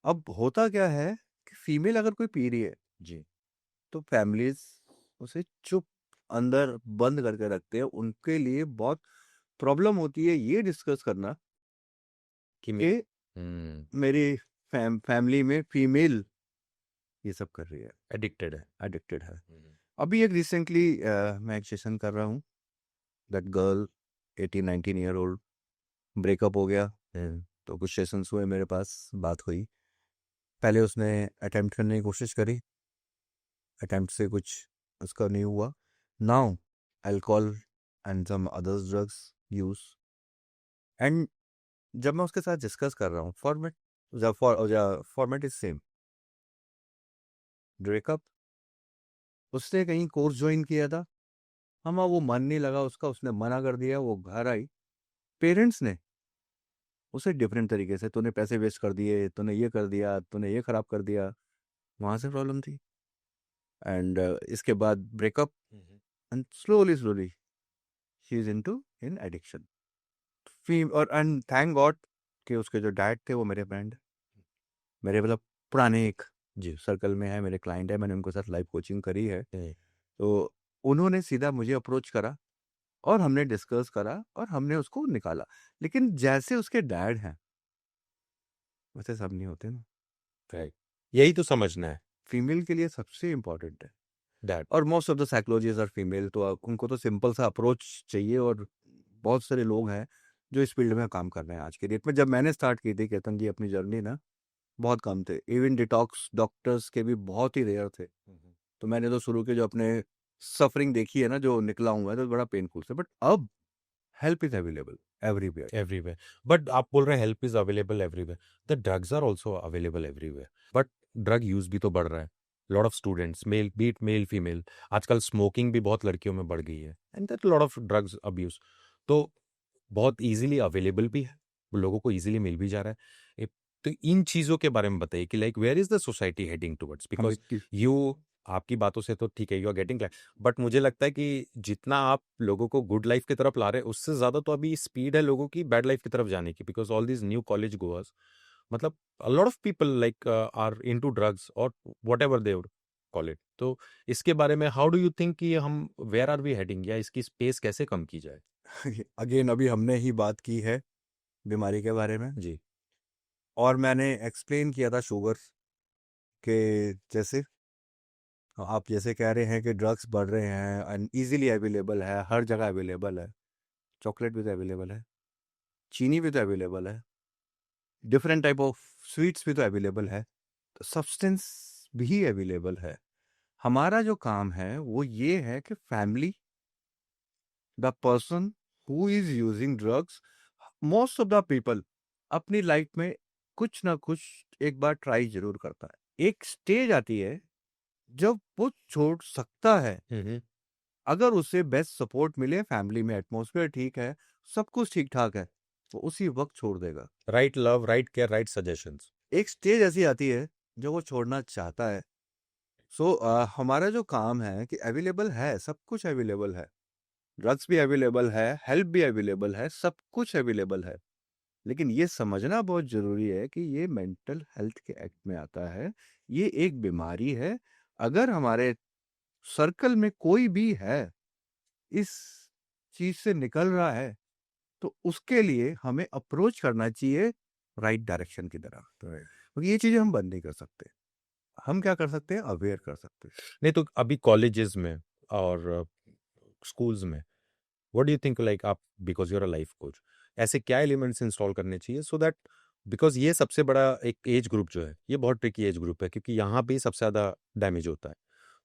अब होता क्या है कि फीमेल अगर कोई पी रही है जी। तो फैमिलीज उसे चुप अंदर बंद करके रखते हैं। उनके लिए बहुत प्रॉब्लम होती है ये डिस्कस करना कि मे कि हुँ, मेरी फैमिली में फीमेल ये सब कर रही है, एडिक्टेड है। एडिक्टेड है। हुँ, अभी एक रिसेंटली मैं एक सेशन कर रहा हूँ, that girl 18-19 year old, breakup हो गया। तो कुछ सेशंस हुए मेरे पास, बात हुई। पहले उसने अटेम्प्ट करने की कोशिश करी, अटेम्प्ट से कुछ उसका नहीं हुआ। Now alcohol and some others drugs use, and जब मैं उसके साथ डिस्कस कर रहा हूँ, फॉर्मेट इज सेम, ब्रेकअप, उसने कहीं कोर्स ज्वाइन किया था, हमें वो मन नहीं लगा उसका, उसने मना कर दिया, वो घर आई। पेरेंट्स ने उसे डिफरेंट तरीके से, तूने पैसे वेस्ट कर दिए, तूने ये कर दिया, तूने ये खराब कर दिया, वहाँ से प्रॉब्लम थी। एंड इसके बाद ब्रेकअप, हुँ, हुँ। And slowly slowly she is in addiction. फीम और एंड थैंक गॉड कि उसके जो डैड थे वो मेरे फ्रेंड, मेरे मतलब पुराने एक जी। सर्कल में है, मेरे क्लाइंट है, मैंने उनके साथ लाइव कोचिंग करी है। हुँ, तो उन्होंने सीधा मुझे अप्रोच करा और हमने डिस्कस करा और हमने उसको निकाला। लेकिन जैसे उसके डैड हैं वैसे सब नहीं होते ना, राइट। यही तो समझना है, फीमेल के लिए सबसे इम्पोर्टेंट है। दैट और most of the psychologist are female, तो उनको तो सिंपल सा अप्रोच चाहिए। और बहुत सारे लोग हैं जो इस फील्ड में काम कर रहे हैं आज के डेट में। जब मैंने स्टार्ट की थी केतन जी अपनी जर्नी ना, बहुत कम थे, इवन डिटॉक्स डॉक्टर्स के भी बहुत ही रेयर थे। हुँ, हुँ। तो मैंने तो शुरू के जो अपने सफरिंग देखी है ना, जो निकला हुआ है, तो बड़ा पेनफुल से, बट अब help is available everywhere. Everywhere. But आप बोल रहे हैं help is available everywhere, the drugs are also available everywhere, but drug use भी तो बढ़ रहा है। Lot of students male be it male female, आजकल स्मोकिंग भी बहुत लड़कियों में बढ़ गई है and that lot of drugs abuse तो बहुत ईज़िली अवेलेबल भी है, लोगों को ईज़िली मिल भी जा रहा है। तो इन चीज़ों के बारे में बताइए कि like where is the society heading towards हम बिकॉज़ इसकी यू आपकी बातों से तो ठीक है you are getting clarity, but मुझे लगता है कि जितना आप लोगों को गुड लाइफ की तरफ ला रहे हैं उससे ज्यादा तो अभी स्पीड है लोगों की बैड लाइफ की तरफ जाने की because all these new college goers मतलब a lot of people like are into drugs और whatever they would call it. तो इसके बारे में हाउ डू यू थिंक कि हम वेयर आर वी हेडिंग या इसकी स्पेस कैसे कम की जाए? अगेन अभी हमने ही बात की है बीमारी के बारे में, जी। और मैंने एक्सप्लेन किया था शुगर के जैसे आप जैसे कह रहे हैं कि ड्रग्स बढ़ रहे हैं एंड इजीली अवेलेबल है, हर जगह अवेलेबल है। चॉकलेट भी तो अवेलेबल है, चीनी भी तो अवेलेबल है, डिफरेंट टाइप ऑफ स्वीट्स भी तो अवेलेबल है, तो सब्सटेंस भी अवेलेबल है। हमारा जो काम है वो ये है कि family, the person who is using drugs, most of the people अपनी लाइफ में कुछ ना कुछ एक बार ट्राई जरूर करता है। एक स्टेज आती है जब वो छोड़ सकता है, अगर उसे बेस्ट सपोर्ट मिले, फैमिली में एटमॉस्फेयर ठीक है, सब कुछ ठीक ठाक है, तो उसी वक्त छोड़ देगा। Right love, right care, right suggestions. एक स्टेज ऐसी आती है जो वो छोड़ना चाहता है। सो हमारा जो काम है कि अवेलेबल है, सब कुछ अवेलेबल है, ड्रग्स भी अवेलेबल है, हेल्प भी अवेलेबल है, सब कुछ अवेलेबल है। लेकिन ये समझना बहुत जरूरी है कि ये मेंटल हेल्थ के एक्ट में आता है, ये एक बीमारी है। अगर हमारे सर्कल में कोई भी है इस चीज से निकल रहा है, तो उसके लिए हमें अप्रोच करना चाहिए राइट डायरेक्शन की तरफ, क्योंकि ये चीजें हम बंद नहीं कर सकते। हम क्या कर सकते हैं, अवेयर कर सकते हैं। नहीं तो अभी कॉलेजेस में और स्कूल्स में what do you think, like आप because you are a life coach, ऐसे क्या एलिमेंट्स इंस्टॉल करने चाहिए सो दैट, बिकॉज ये सबसे बड़ा एक एज ग्रुप जो है, ये बहुत ट्रिकी एज ग्रुप है क्योंकि यहाँ पे ही सबसे ज़्यादा डैमेज होता है।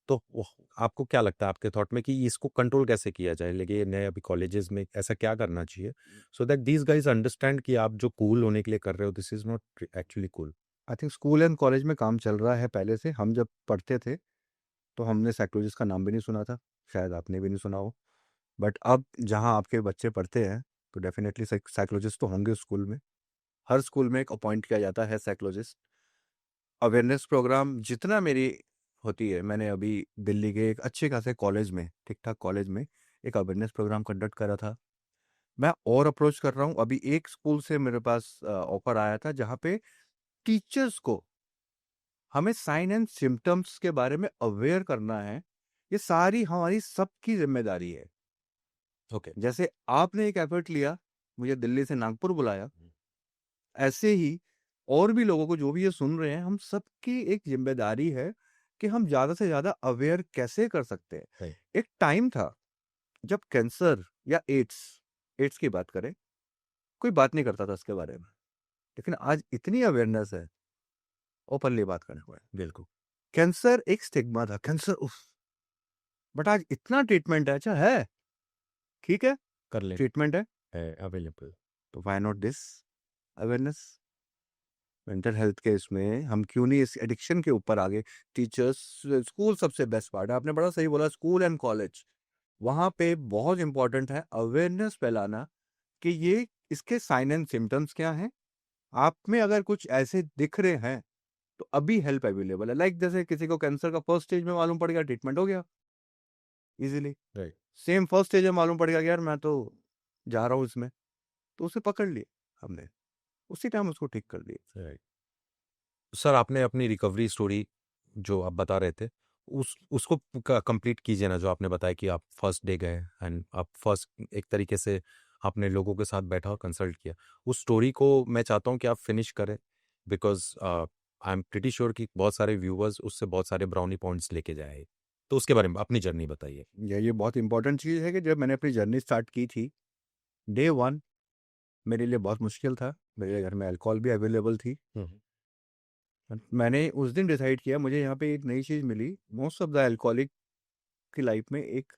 तो आपको क्या लगता है आपके थॉट में कि इसको कंट्रोल कैसे किया जाए, लेकिन नए अभी कॉलेजेस में ऐसा क्या करना चाहिए so that these guys understand कि आप जो कूल होने के लिए कर रहे हो this is not actually cool. I think school and college में काम चल रहा है पहले से। हम जब पढ़ते थे तो हमने साइकोलॉजिस्ट का नाम भी नहीं सुना था, शायद आपने भी नहीं सुना हो। बट अब जहाँ आपके बच्चे पढ़ते हैं तो डेफिनेटली साइकोलॉजिस्ट तो होंगे स्कूल में। हर स्कूल में एक अपॉइंट किया जाता है साइकोलॉजिस्ट। अवेयरनेस प्रोग्राम जितना मेरी होती है, मैंने अभी दिल्ली के एक अच्छे खासे कॉलेज में, ठीक ठाक कॉलेज में, एक अवेयरनेस प्रोग्राम कंडक्ट करा था। मैं और अप्रोच कर रहा हूँ। अभी एक स्कूल से मेरे पास ऑफर आया था जहाँ पे टीचर्स को हमें साइन एंड सिम्टम्स के बारे में अवेयर करना है। ये सारी हमारी सबकी जिम्मेदारी है। ओके। जैसे आपने एक एफर्ट लिया, मुझे दिल्ली से नागपुर बुलाया, ऐसे ही और भी लोगों को, जो भी ये सुन रहे हैं, हम सबकी एक जिम्मेदारी है कि हम ज्यादा से ज्यादा अवेयर कैसे कर सकते हैं। Right. एक टाइम था जब कैंसर या एड्स, एड्स की बात करें, कोई बात नहीं करता था इसके बारे में। लेकिन आज इतनी अवेयरनेस है, ओपनली बात करने को है। बिल्कुल। कैंसर एक स्टिग्मा था, कैंसर उफ, बट आज इतना ट्रीटमेंट है। अच्छा है, ठीक है, कर ले ट्रीटमेंट है, अवेलेबल। तो why not this awareness. Mental health के इसमें हम क्यों नहीं इस एडिक्शन के ऊपर आगे। टीचर्स, स्कूल सबसे बेस्ट पार्ट है, आपने बड़ा सही बोला, स्कूल एंड कॉलेज, वहाँ पे बहुत इंपॉर्टेंट है अवेयरनेस फैलाना कि ये इसके साइन एंड सिम्टम्स क्या हैं। आप में अगर कुछ ऐसे दिख रहे हैं तो अभी हेल्प अवेलेबल है। लाइक जैसे किसी को कैंसर का फर्स्ट स्टेज में मालूम पड़ गया, ट्रीटमेंट हो गया easily. Right. Same first stage में मालूम पड़ गया कि यार मैं तो जा रहा हूँ इसमें, तो उसे पकड़ लिए हमने, उसी टाइम उसको ठीक कर दिया। राइट। सर आपने अपनी रिकवरी स्टोरी जो आप बता रहे थे उसको कंप्लीट कीजिए ना, जो आपने बताया कि आप फर्स्ट डे गए एंड आप फर्स्ट एक तरीके से आपने लोगों के साथ बैठा और कंसल्ट किया। उस स्टोरी को मैं चाहता हूँ कि आप फिनिश करें because I am pretty sure कि बहुत सारे व्यूअर्स उससे बहुत सारे ब्राउनी पॉइंट्स लेके जाए। तो उसके बारे में अपनी जर्नी बताइए। ये बहुत इंपॉर्टेंट चीज़ है कि जब मैंने अपनी जर्नी स्टार्ट की थी, डे वन मेरे लिए बहुत मुश्किल था। मेरे घर में अल्कोहल भी अवेलेबल थी। मैंने उस दिन डिसाइड किया, मुझे यहाँ पे एक नई चीज़ मिली। मोस्ट ऑफ द अल्कोहलिक की लाइफ में एक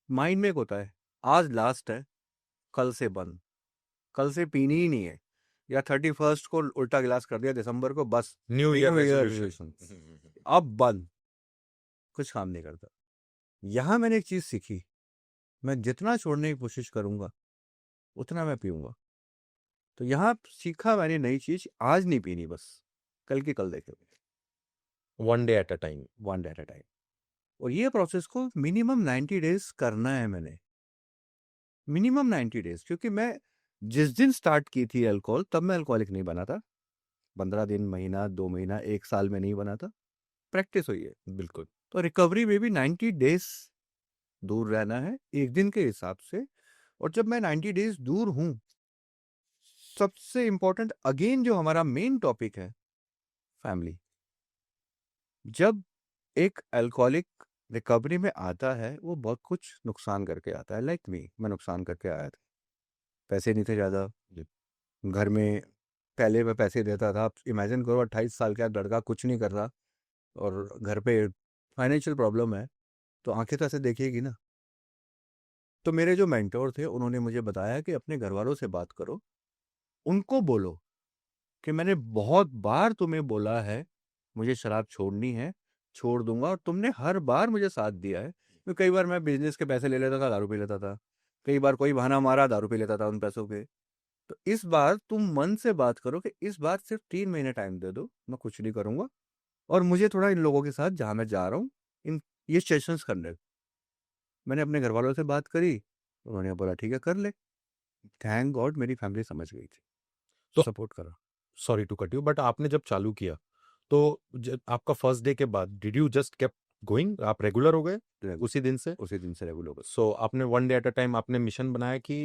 माइंड में एक होता है, आज लास्ट है, कल से बंद, कल से पीनी ही नहीं है, या 31st को उल्टा गिलास कर दिया, दिसंबर को बस न्यू ईयर रेजोल्यूशन, अब बंद, कुछ काम नहीं करता। यहाँ मैंने एक चीज़ सीखी, मैं जितना छोड़ने की कोशिश करूँगा उतना मैं पीऊँगा। तो यहाँ सीखा मैंने नई चीज़, आज नहीं पीनी, बस कल की कल देखेंगे, one day at a time. One day at a time. और ये प्रोसेस को मिनिमम 90 डेज करना है मैंने, मिनिमम 90 डेज। क्योंकि मैं जिस दिन स्टार्ट की थी अल्कोहल, तब मैं अल्कोहलिक नहीं बना था। 15 दिन, महीना, 2 महीना, 1 साल में नहीं बना था, प्रैक्टिस हुई है। बिल्कुल। तो रिकवरी में भी 90 डेज दूर रहना है एक दिन के हिसाब से। और जब मैं 90 डेज दूर हूं, सबसे इंपॉर्टेंट अगेन जो हमारा मेन टॉपिक है, फैमिली। जब एक अल्कोहलिक रिकवरी में आता है वो बहुत कुछ नुकसान करके आता है। लाइक मी, मैं नुकसान करके आया था। पैसे नहीं थे ज़्यादा जी। घर में। पहले मैं पैसे देता था, आप इमेजिन करो 28 साल का लड़का कुछ नहीं कर रहा और घर पे फाइनेंशियल प्रॉब्लम है, तो आंखें तो ऐसे देखिएगी ना। तो मेरे जो मेंटोर थे उन्होंने मुझे बताया कि अपने घर वालों से बात करो, उनको बोलो कि मैंने बहुत बार तुम्हें बोला है मुझे शराब छोड़नी है, छोड़ दूंगा, और तुमने हर बार मुझे साथ दिया है। तो कई बार मैं बिजनेस के पैसे ले लेता था, दारू पी लेता था। कई बार कोई बहाना मारा, दारू पी लेता था उन पैसों पे। तो इस बार तुम मन से बात करो कि इस बार सिर्फ 3 महीने टाइम दे दो, मैं कुछ नहीं करूंगा, और मुझे थोड़ा इन लोगों के साथ जहाँ मैं जा रहा हूँ इन ये सेशंस करने। मैंने अपने घर वालों से बात करी, उन्होंने बोला ठीक है कर ले। थैंक गॉड मेरी फैमिली समझ गई थी, तो सपोर्ट करा। Sorry to cut you, but आपने जब चालू किया तो आपका फर्स्ट डे के बाद did you just kept going, आप रेगुलर हो गए उसी दिन से? उसी दिन से रेगुलर हो गए। सो आपने one day at a time आपने मिशन बनाया कि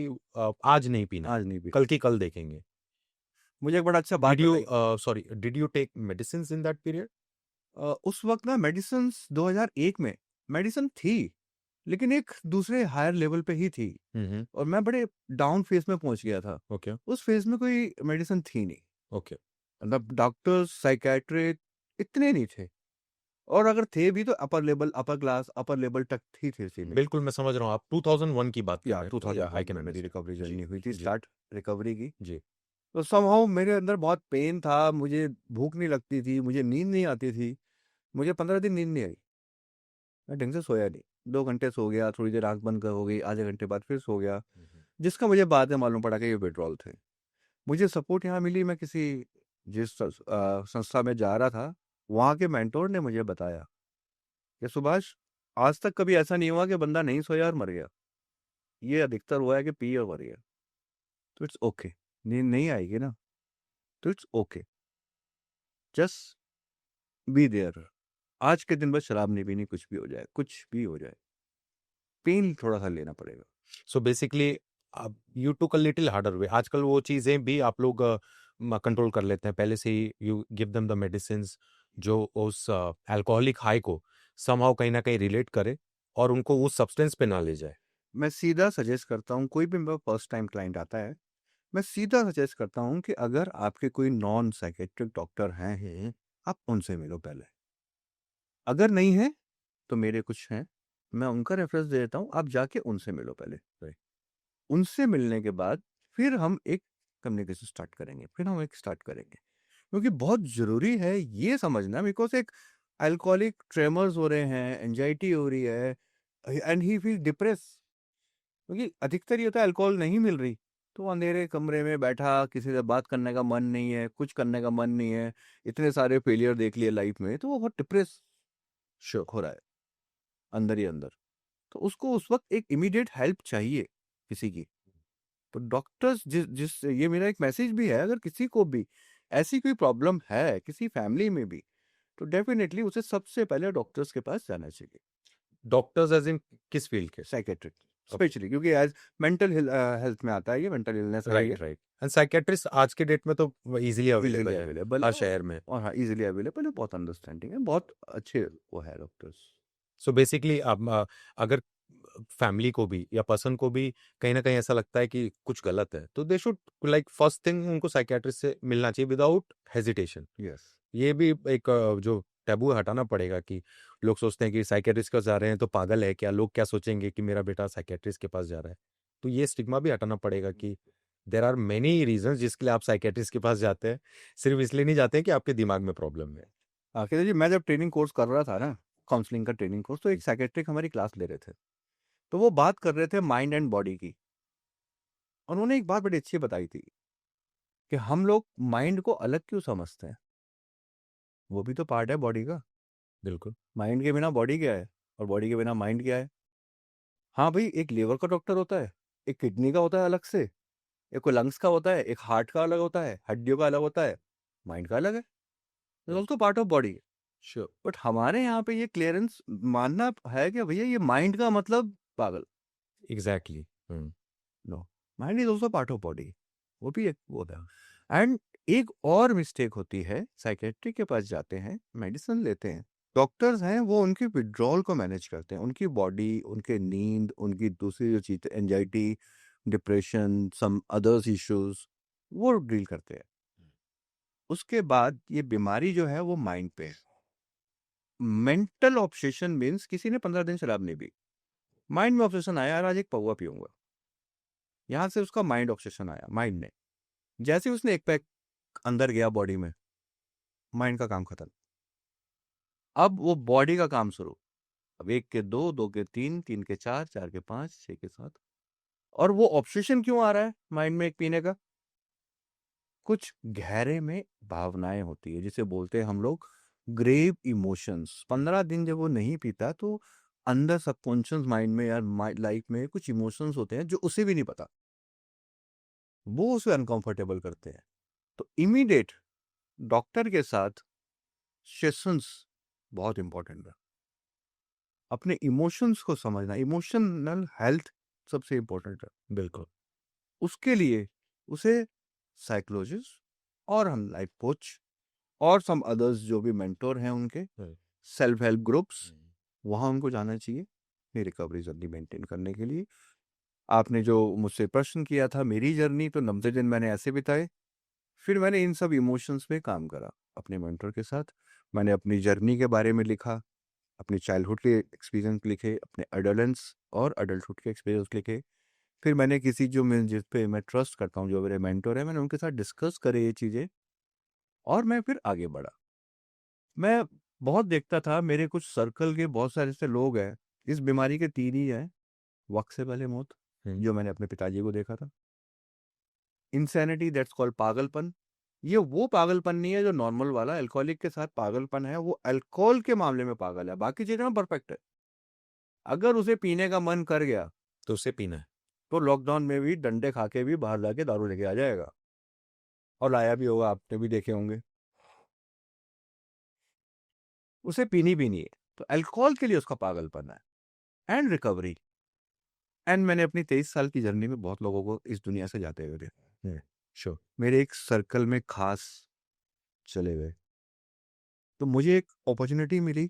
आज नहीं पीना, आज नहीं भी। कल की कल देखेंगे। मुझे एक बड़ा अच्छा बात डिड यू बताई। Sorry did you take medicine in that period? उस वक्त ना मेडिसिन 2001 में मेडिसिन थी, लेकिन एक दूसरे हायर लेवल पे ही थी, हम्म। और मैं बड़े डाउन फेज में पहुंच गया था। ओके। उस फेज में कोई मेडिसिन थी नहीं, ओके। मतलब डॉक्टर्स साइकेट्रिस्ट इतने नहीं थे, और अगर थे भी तो upper level, upper class, upper level तक ही थे सीमित। बिल्कुल मैं समझ रहा हूँ, आप 2001 की बात कर या रहे हैं, तो या आई 2001 कैन में मेरी अंडरस्टैंड। रिकवरी जी। जर्नी हुई थी, जी। स्टार्ट रिकवरी की। जी। तो समहाउ मेरे अंदर बहुत पेन था, मुझे भूख नहीं लगती थी, मुझे नींद नहीं आती थी। मुझे 15 दिन नींद नहीं आई, मैं ढंग से सोया नहीं। 2 घंटे सो गया, थोड़ी देर आंख बंद कर हो गई, आधे घंटे बाद फिर सो गया, जिसका मुझे बाद में मालूम पड़ा कि ये विड्रॉल थे। मुझे सपोर्ट यहाँ मिली, मैं किसी जिस संस्था में जा रहा था, वहाँ के मेंटोर ने मुझे बताया कि सुभाष, आज तक कभी ऐसा नहीं हुआ कि बंदा नहीं सोया और मर गया। ये अधिकतर हुआ है कि पी और मर गया। तो इट्स ओके, नींद नहीं आएगी ना, तो it's okay, just be there. आज के दिन बस शराब नहीं पीनी, कुछ भी हो जाए, कुछ भी हो जाए, पेन थोड़ा सा लेना पड़ेगा। So basically you took a little harder way. आजकल वो चीजें भी आप लोग कंट्रोल कर लेते हैं, पहले से ही you give them the medicine जो उस अल्कोहलिक हाई को समहाउ कहीं ना कहीं रिलेट करे और उनको उस सब्सटेंस पे ना ले जाए। मैं सीधा सजेस्ट करता हूँ, कोई भी मेरा फर्स्ट टाइम क्लाइंट आता है, मैं सीधा सजेस्ट करता हूँ कि अगर आपके कोई नॉन साइकेट्रिक डॉक्टर हैं, आप उनसे मिलो पहले। अगर नहीं है तो मेरे कुछ हैं, मैं उनका रेफरेंस दे देता हूँ, आप जाके उनसे मिलो पहले। उनसे मिलने के बाद फिर हम एक कम्युनिकेशन स्टार्ट करेंगे, फिर हम एक स्टार्ट करेंगे, क्योंकि बहुत ज़रूरी है ये समझना, बिकॉज एक अल्कोहलिक ट्रेमर्स हो रहे हैं, एंजाइटी हो रही है, एंड ही फील डिप्रेस, क्योंकि अधिकतर ये होता है अल्कोहल नहीं मिल रही तो अंधेरे कमरे में बैठा, किसी से बात करने का मन नहीं है, कुछ करने का मन नहीं है, इतने सारे फेलियर देख लिए लाइफ में, तो वो बहुत डिप्रेस श्योर। हो रहा है अंदर ही अंदर। तो उसको उस वक्त एक इमीडिएट हेल्प चाहिए किसी की। तो डॉक्टर्स जिस जिस ये मेरा एक मैसेज भी है, अगर किसी को भी ऐसी कोई प्रॉब्लम है किसी फैमिली में भी, तो डेफिनेटली उसे सबसे पहले डॉक्टर्स के पास जाना चाहिए, डॉक्टर्स एज इन किस फील्ड के? Psychiatric okay. स्पेशली, क्योंकि एज मेंटल हेल्थ में आता है, ये मेंटल इलनेस है, ये राइट राइट। एंड साइकेट्रिस्ट आज के डेट में तो इजीली इजीली अवेलेबल है अवेलेबल हर है, शहर में। और हाँ इजीली अवेलेबल है, बहुत अंडरस्टैंडिंग है, बहुत अच्छे वो है डॉक्टर्स। सो बेसिकली अब अगर फैमिली को भी या पर्सन को भी कहीं ना कहीं ऐसा लगता है कि कुछ गलत है, तो they should like first thing उनको साइकियाट्रिस्ट से मिलना चाहिए विदाउट हेजिटेशन। यस। ये भी एक जो टैबू हटाना पड़ेगा कि लोग सोचते हैं कि साइकियाट्रिस्ट के पास जा रहे हैं तो पागल है क्या, लोग क्या सोचेंगे कि मेरा बेटा साइकियाट्रिस्ट के पास जा रहा है। तो ये स्टिग्मा भी हटाना पड़ेगा कि देर आर मेनी रीजन जिसके लिए आप साइकियाट्रिस्ट के पास जाते हैं, सिर्फ इसलिए नहीं जाते हैं कि आपके दिमाग में प्रॉब्लम है। आखिर जी मैं जब ट्रेनिंग कोर्स कर रहा था ना, काउंसलिंग का ट्रेनिंग कोर्स, तो एक साइकेट्रिक हमारी क्लास ले रहे थे, तो वो बात कर रहे थे माइंड एंड बॉडी की। उन्होंने एक बात बड़ी अच्छी बताई थी कि हम लोग माइंड को अलग क्यों समझते हैं, वो भी तो पार्ट है बॉडी का। बिल्कुल। माइंड के बिना बॉडी क्या है, और बॉडी के बिना माइंड क्या है। हाँ भाई, एक लीवर का डॉक्टर होता है, एक किडनी का होता है अलग से, एक को लंग्स का होता है, एक हार्ट का अलग होता है, हड्डियों का अलग होता है, माइंड का अलग है, is also part of body. Sure. But हमारे यहाँ पे ये क्लियरेंस मानना है कि भैया ये माइंड का मतलब पागल। Exactly. No, mind is also part of body, वो भी एक वो है। एंड एक और मिस्टेक होती है, साइकेट्रिक के पास जाते हैं, मेडिसिन लेते हैं, डॉक्टर्स हैं वो उनके विड्रॉल को मैनेज करते हैं, उनकी बॉडी, उनके नींद, उनकी दूसरी जो चीज़ anxiety, depression, some others issues वो डील करते हैं। उसके बाद ये बीमारी जो है वो माइंड पे है। मेंटल ऑब्सेशन मीन्स किसी ने 15 दिन शराब नहीं पी, माइंड में ऑब्सेशन आया, यार आज एक पौवा पीऊंगा, यहाँ से उसका माइंड ऑब्सेशन आया, माइंड ने जैसे ही उसने एक पैक अंदर गया बॉडी में, माइंड का काम खत्म। अब वो बॉडी का काम शुरू, अब 1 के 2, 2 के 3, 3 के 4, 4 के 5, 6 के 7। और वो ऑब्सेशन क्यों आ रहा है माइंड में एक पीने का? कुछ गहरे में भावनाएं होती है जिसे बोलते हैं हम लोग ग्रेव इमोशंस। 15 दिन जब वो नहीं पीता तो अंदर सबकॉन्शियस माइंड में या लाइफ में कुछ इमोशंस होते हैं जो उसे भी नहीं पता, वो उसे अनकंफर्टेबल करते हैं। तो इमीडिएट डॉक्टर के साथ सेशंस बहुत इंपॉर्टेंट है। अपने इमोशंस को समझना, इमोशनल हेल्थ सबसे इंपॉर्टेंट है। बिल्कुल। उसके लिए उसे साइकोलॉजिस्ट और हम लाइफ कोच और सम अदर्स जो भी मेंटोर हैं उनके सेल्फ हेल्प ग्रुप्स, वहाँ उनको जाना चाहिए अपनी रिकवरी जर्नी मेंटेन करने के लिए। आपने जो मुझसे प्रश्न किया था मेरी जर्नी, तो 90 दिन मैंने ऐसे बिताए। फिर मैंने इन सब इमोशंस पे काम करा अपने मेंटर के साथ। मैंने अपनी जर्नी के बारे में लिखा, अपनी चाइल्डहुड के एक्सपीरियंस लिखे, अपने एडोलेंस और अडल्टहुड के एक्सपीरियंस लिखे। फिर मैंने किसी जो मैं जिस पे मैं ट्रस्ट करता हूँ, जो मेरे मेंटर है, मैंने उनके साथ डिस्कस करे ये चीज़ें और मैं फिर आगे बढ़ा। मैं बहुत देखता था, मेरे कुछ सर्कल के बहुत सारे ऐसे लोग हैं, इस बीमारी के 3 ही हैं। वक्त से पहले मौत, जो मैंने अपने पिताजी को देखा था। इंसैनिटी, दैट्स कॉल्ड पागलपन। ये वो पागलपन नहीं है जो नॉर्मल वाला अल्कोहलिक के साथ पागलपन है, वो अल्कोहल के मामले में पागल है, बाकी चीज़ों में परफेक्ट है। अगर उसे पीने का मन कर गया तो उसे पीना है। तो लॉकडाउन में भी डंडे खा के भी बाहर जाके दारू लेके आ जाएगा, और लाया भी होगा, आपने भी देखे होंगे। उसे पीनी भी नहीं है, तो अल्कोहल के लिए उसका पागलपन है। एंड रिकवरी, एंड मैंने अपनी 23 साल की जर्नी में बहुत लोगों को इस दुनिया से जाते हुए देखा। श्योर। मेरे एक सर्कल में खास चले गए, तो मुझे एक अपॉर्चुनिटी मिली,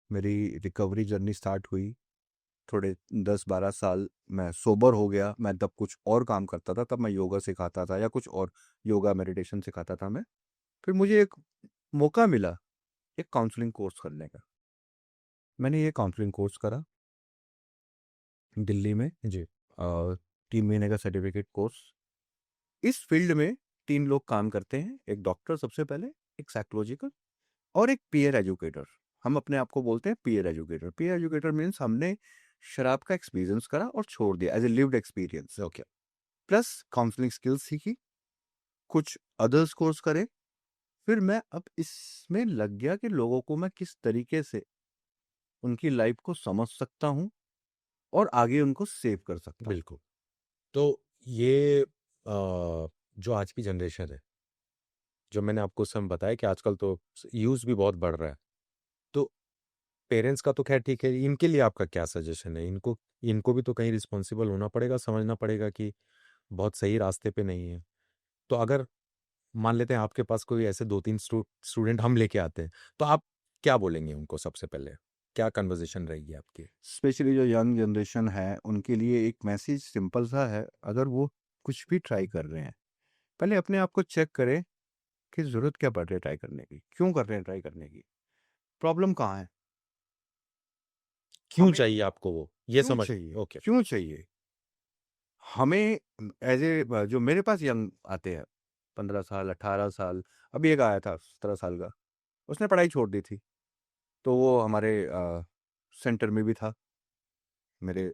मेरी रिकवरी जर्नी स्टार्ट हुई। थोड़े 10-12 साल मैं सोबर हो गया। मैं तब कुछ और काम करता था, तब मैं योगा सिखाता था या कुछ और योगा मेडिटेशन सिखाता था मैं। फिर मुझे एक मौका मिला एक काउंसलिंग कोर्स करने का। मैंने ये काउंसलिंग कोर्स करा दिल्ली में, जी। 3 महीने का सर्टिफिकेट कोर्स। इस फील्ड में 3 लोग काम करते हैं, एक डॉक्टर सबसे पहले, एक साइकोलॉजिकल और एक पीयर एजुकेटर। हम अपने आप को बोलते हैं peer educator. Peer educator means हमने शराब का एक्सपीरियंस करा और छोड़ दिया as a lived experience. Okay. Plus counselling skills सीखी, कुछ अदर्स कोर्स करे। फिर मैं अब इसमें लग गया कि लोगों को मैं किस तरीके से उनकी लाइफ को समझ सकता हूँ और आगे उनको सेव कर सकता हूँ। बिल्कुल। तो ये जो आज की जनरेशन है, जो मैंने आपको उस समय बताया कि आजकल तो यूज़ भी बहुत बढ़ रहा है, तो पेरेंट्स का तो खैर ठीक है, इनके लिए आपका क्या सजेशन है? इनको इनको भी तो कहीं रिस्पॉन्सिबल होना पड़ेगा, समझना पड़ेगा कि बहुत सही रास्ते पे नहीं है। तो अगर मान लेते हैं आपके पास कोई ऐसे 2-3 स्टूडेंट हम लेके आते हैं, तो आप क्या बोलेंगे उनको सबसे पहले? क्या कन्वर्सेशन रहेगी आपकी? स्पेशली जो यंग जनरेशन है उनके लिए एक मैसेज सिंपल सा है, अगर वो कुछ भी ट्राई कर रहे हैं, पहले अपने आप को चेक करें कि ज़रूरत क्या पड़ रही है ट्राई करने की, क्यों कर रहे हैं ट्राई करने की, प्रॉब्लम कहाँ है, क्यों हमें चाहिए आपको वो? ये क्यों समझ चाहिए, ओके। क्यों चाहिए हमें। एज ए जो मेरे पास यंग आते हैं, 15 साल 18 साल, अभी एक आया था 17 साल का, उसने पढ़ाई छोड़ दी थी, तो वो हमारे सेंटर में भी था मेरे।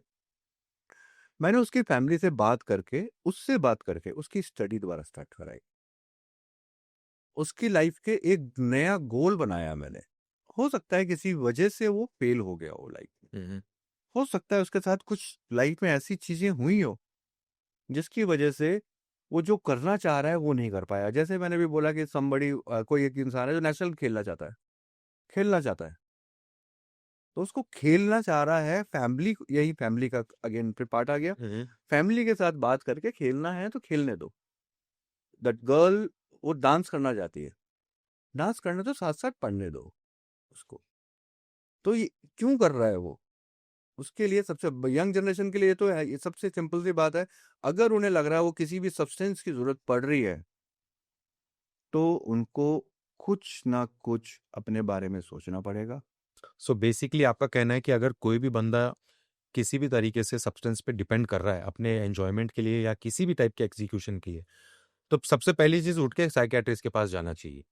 मैंने उसकी फैमिली से बात करके, उससे बात करके उसकी स्टडी दोबारा स्टार्ट कराई, उसकी लाइफ के एक नया गोल बनाया मैंने। हो सकता है किसी वजह से वो फेल हो गया हो लाइफ में, हो सकता है उसके साथ कुछ लाइफ में ऐसी चीजें हुई हो जिसकी वजह से वो जो करना चाह रहा है वो नहीं कर पाया। जैसे मैंने भी बोला कि समबड़ी कोई एक इंसान है जो नेशनल खेलना चाहता है, खेलना चाहता है, तो उसको खेलना चाह रहा है, फैमिली, यही फैमिली का अगेन फिर पार्ट आ गया। फैमिली के साथ बात करके खेलना है तो खेलने दो। दैट गर्ल वो डांस करना चाहती है, डांस करने तो साथ साथ पढ़ने दो उसको। तो ये क्यों कर रहा है वो? उसके लिए सबसे यंग जनरेशन के लिए तो है, ये सबसे सिंपल सी बात है, अगर उन्हें लग रहा है वो किसी भी सब्सटेंस की ज़रूरत पड़ रही है, तो उनको कुछ ना कुछ अपने बारे में सोचना पड़ेगा। सो बेसिकली आपका कहना है कि अगर कोई भी बंदा किसी भी तरीके से सब्सटेंस पे डिपेंड कर रहा है अपने एंजॉयमेंट के लिए या किसी भी टाइप के एग्जीक्यूशन के लिए, तो सबसे पहली चीज उठ के साइकियाट्रिस्ट के पास जाना चाहिए।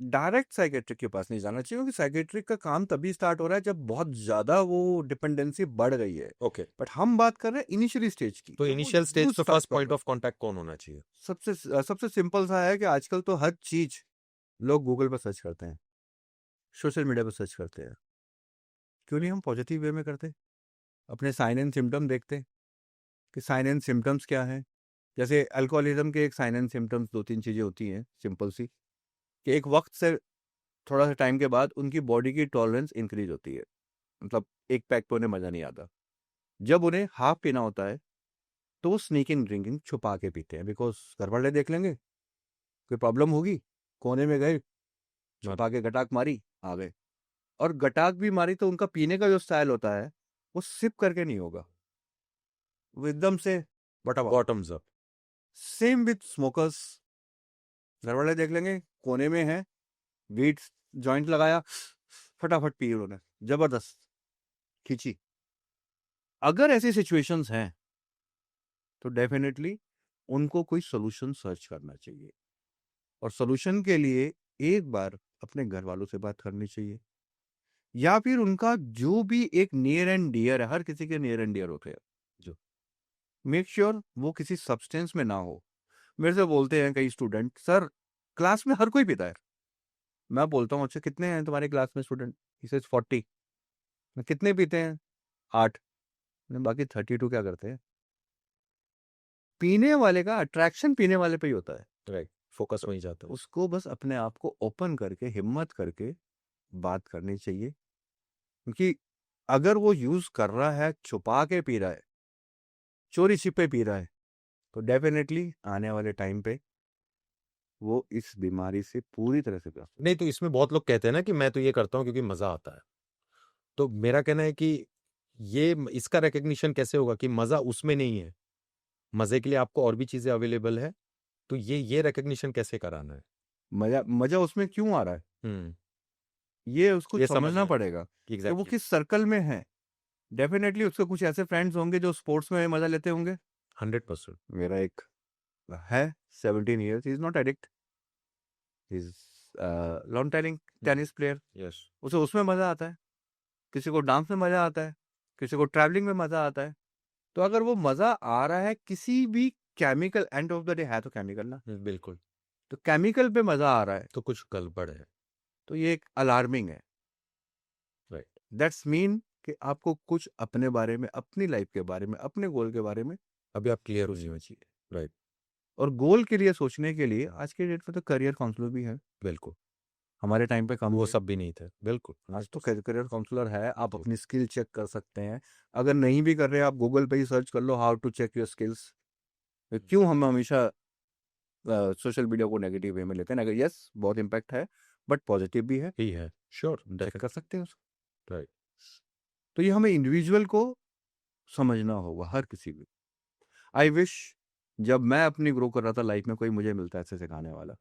डायरेक्ट साइकियाट्रिक के पास नहीं जाना चाहिए, क्योंकि साइकियाट्रिक का काम तभी स्टार्ट हो रहा है जब बहुत ज़्यादा वो डिपेंडेंसी बढ़ गई है। ओके, बट हम बात कर रहे हैं इनिशियली स्टेज की, तो जब वो इनिशियल स्टेज यूज़ पे स्टार्ट फर्स्ट कर पॉइंट रहा ऑफ कांटेक्ट कौन होना चाहिए? है। सबसे सिंपल सा है कि आजकल तो हर चीज़ लोग गूगल पर सर्च करते हैं, सोशल मीडिया पर सर्च करते हैं। क्यों नहीं हम पॉजिटिव वे में करते? अपने साइन एंड सिम्टम देखते हैं कि साइन एंड सिम्टम्स क्या हैं। जैसे अल्कोहलिज्म के एक साइन एंड सिम्टम्स 2-3 चीज़ें होती हैं सिंपल सी, कि एक वक्त से थोड़ा सा टाइम के बाद उनकी बॉडी की टॉलरेंस इंक्रीज होती है। मतलब एक पैक पे उन्हें मज़ा नहीं आता। जब उन्हें हाफ पीना होता है तो वो स्नीकिंग ड्रिंकिंग छुपा के पीते हैं, बिकॉज घर वाले देख लेंगे, कोई प्रॉब्लम होगी, कोने में गए, छुपा के गटाक मारी, आ गए। और गटाक भी मारी तो उनका पीने का जो स्टाइल होता है वो सिप करके नहीं होगा, वो एकदम से बटा bottoms up. Same with smokers. घर वाले देख लेंगे, कोने में है, वीट जॉइंट लगाया, फटाफट पी उन्होंने, जबरदस्त खींची। अगर ऐसी सिचुएशंस हैं तो डेफिनेटली उनको कोई सोल्यूशन सर्च करना चाहिए, और सोल्यूशन के लिए एक बार अपने घर वालों से बात करनी चाहिए, या फिर उनका जो भी एक नियर एंड डियर है, हर किसी के नियर एंड डियर होते हैं, जो मेक श्योर वो किसी सब्सटेंस में ना हो। मेरे से बोलते हैं कई स्टूडेंट, सर क्लास में हर कोई पीता है। मैं बोलता हूँ अच्छा कितने हैं तुम्हारे क्लास में स्टूडेंट? He says 40। मैं कितने पीते हैं? 8। बाकी 32 क्या करते हैं? पीने वाले का अट्रैक्शन पीने वाले पे ही होता है। राइट, फोकस वहीं जाता है। उसको बस अपने आप को ओपन करके हिम्मत करके बात करनी चाहिए, क्योंकि अगर वो यूज कर रहा है, छुपा के पी रहा है, चोरी छिपे पी रहा है, तो डेफिनेटली आने वाले टाइम पे वो इस बीमारी से पूरी तरह से ग्रस्त नहीं, तो इसमें बहुत लोग कहते हैं ना कि मैं तो ये करता हूँ क्योंकि मजा आता है। तो मेरा कहना है कि इसका रिकग्निशन कैसे होगा कि मजा उसमें नहीं है, मजे के लिए आपको और भी चीजें अवेलेबल है, तो ये रिकग्निशन कैसे कराना है? मजा मजा उसमें क्यों आ रहा है, हम्म, ये उसको ये समझना समझना पड़ेगा है कि वो एग्जैक्टली। किस सर्कल में है। डेफिनेटली उसके कुछ ऐसे फ्रेंड्स होंगे जो स्पोर्ट्स में मजा लेते होंगे। 100%। मेरा एक है 17 years, is not addict, is lawn tennis player. Yes. उसे उसमें मजा आता है, किसी को डांस में मजा आता है, किसी को ट्रैवलिंग में मजा आता है। तो अगर वो मजा आ रहा है किसी भी chemical, end of the day है तो केमिकल ना, बिल्कुल। तो केमिकल पे मजा आ रहा है, तो कुछ गड़बड़ है। तो ये एक अलार्मिंग है। राइट। दैट्स मीन कि आपको कुछ अपने बारे में, अपनी लाइफ के बारे में, अपने गोल के बारे में अभी आप क्लियर हो सोचना जाए। चाहिए। राइट। और गोल के लिए सोचने के लिए आज के डेट में तो करियर काउंसलर भी है। बिल्कुल। हमारे टाइम पे कम वो थे, सब भी नहीं थे, बिल्कुल। आज तो करियर काउंसलर है। आप जी। अपनी स्किल चेक कर सकते हैं। अगर नहीं भी कर रहे, आप गूगल पे ही सर्च कर लो how to check your skills. क्यों हम हमेशा सोशल मीडिया को नेगेटिव वे में लेते हैं? अगर यस बहुत इम्पैक्ट है, बट पॉजिटिव भी है, ही है, श्योर, चेक डेफिनेट। कर सकते हैं उसको। राइट। तो ये हमें इंडिविजुअल को समझना होगा, हर किसी को। आई विश जब मैं अपनी ग्रो कर रहा था लाइफ में, कोई मुझे मिलता ऐसे सिखाने वाला।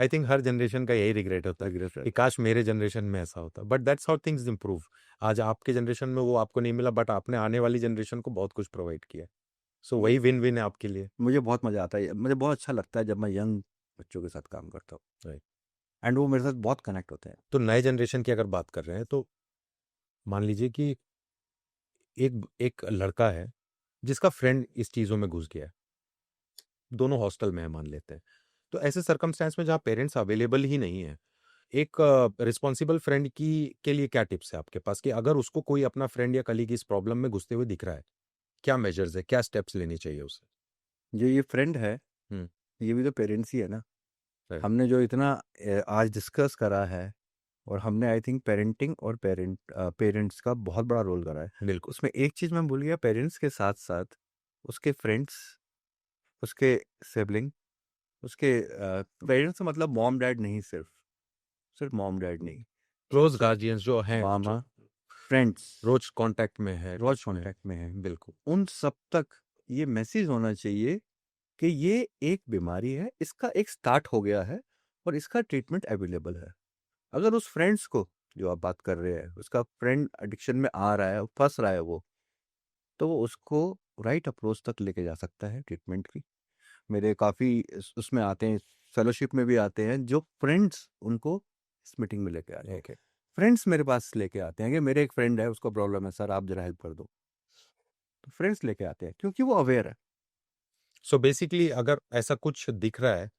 आई थिंक हर जनरेशन का यही रिग्रेट होता है Regret कि रहता है। काश मेरे जनरेशन में ऐसा होता, but that's how things improve. आज आपके जनरेशन में वो आपको नहीं मिला, बट आपने आने वाली जनरेशन को बहुत कुछ प्रोवाइड किया, सो वही विन विन है आपके लिए। मुझे बहुत मजा आता है, मुझे बहुत अच्छा लगता है जब मैं यंग बच्चों के साथ काम करता हूँ, राइट। एंड वो मेरे साथ बहुत कनेक्ट होते हैं। तो नए जनरेशन की अगर बात कर रहे हैं, तो मान लीजिए कि एक एक लड़का है जिसका फ्रेंड इस चीजों में घुस गया है, दोनों हॉस्टल में है मान लेते हैं, तो ऐसे सर्कमस्टेंस में जहाँ पेरेंट्स अवेलेबल ही नहीं है, एक रिस्पॉन्सिबल फ्रेंड की के लिए क्या टिप्स है आपके पास कि अगर उसको कोई अपना फ्रेंड या कलीग इस प्रॉब्लम में घुसते हुए दिख रहा है, क्या मेजर्स है, क्या स्टेप्स लेने चाहिए उसे? जो ये फ्रेंड है, हम्म। ये भी तो पेरेंट्स ही है ना। राइट। हमने जो इतना आज डिस्कस करा है, और हमने आई थिंक पेरेंटिंग और पेरेंट्स का बहुत बड़ा रोल करा है। बिल्कुल। उसमें एक चीज़ मैं भूल गया, पेरेंट्स के साथ साथ उसके फ्रेंड्स, उसके सिबलिंग, उसके पेरेंट्स मतलब मॉम डैड नहीं, सिर्फ सिर्फ मॉम डैड नहीं, क्लोज गार्जियंस जो हैं, मामा, फ्रेंड्स, रोज कांटेक्ट में है, रोज टच में है। कॉन्टैक्ट में हैं, बिल्कुल। उन सब तक ये मैसेज होना चाहिए कि ये एक बीमारी है, इसका एक स्टार्ट हो गया है और इसका ट्रीटमेंट अवेलेबल है। अगर उस फ्रेंड्स को, जो आप बात कर रहे हैं, उसका फ्रेंड एडिक्शन में आ रहा है, फंस रहा है वो, तो वो उसको राइट अप्रोच तक लेके जा सकता है ट्रीटमेंट की। मेरे काफ़ी उसमें आते हैं, फेलोशिप में भी आते हैं, जो फ्रेंड्स उनको इस मीटिंग में लेके आते हैं। ओके। फ्रेंड्स मेरे पास लेके आते हैं कि मेरे एक फ्रेंड है, उसको प्रॉब्लम है सर, आप जरा हेल्प कर दो। तो फ्रेंड्स लेके आते हैं क्योंकि वो अवेयर है। सो बेसिकली अगर ऐसा कुछ दिख रहा है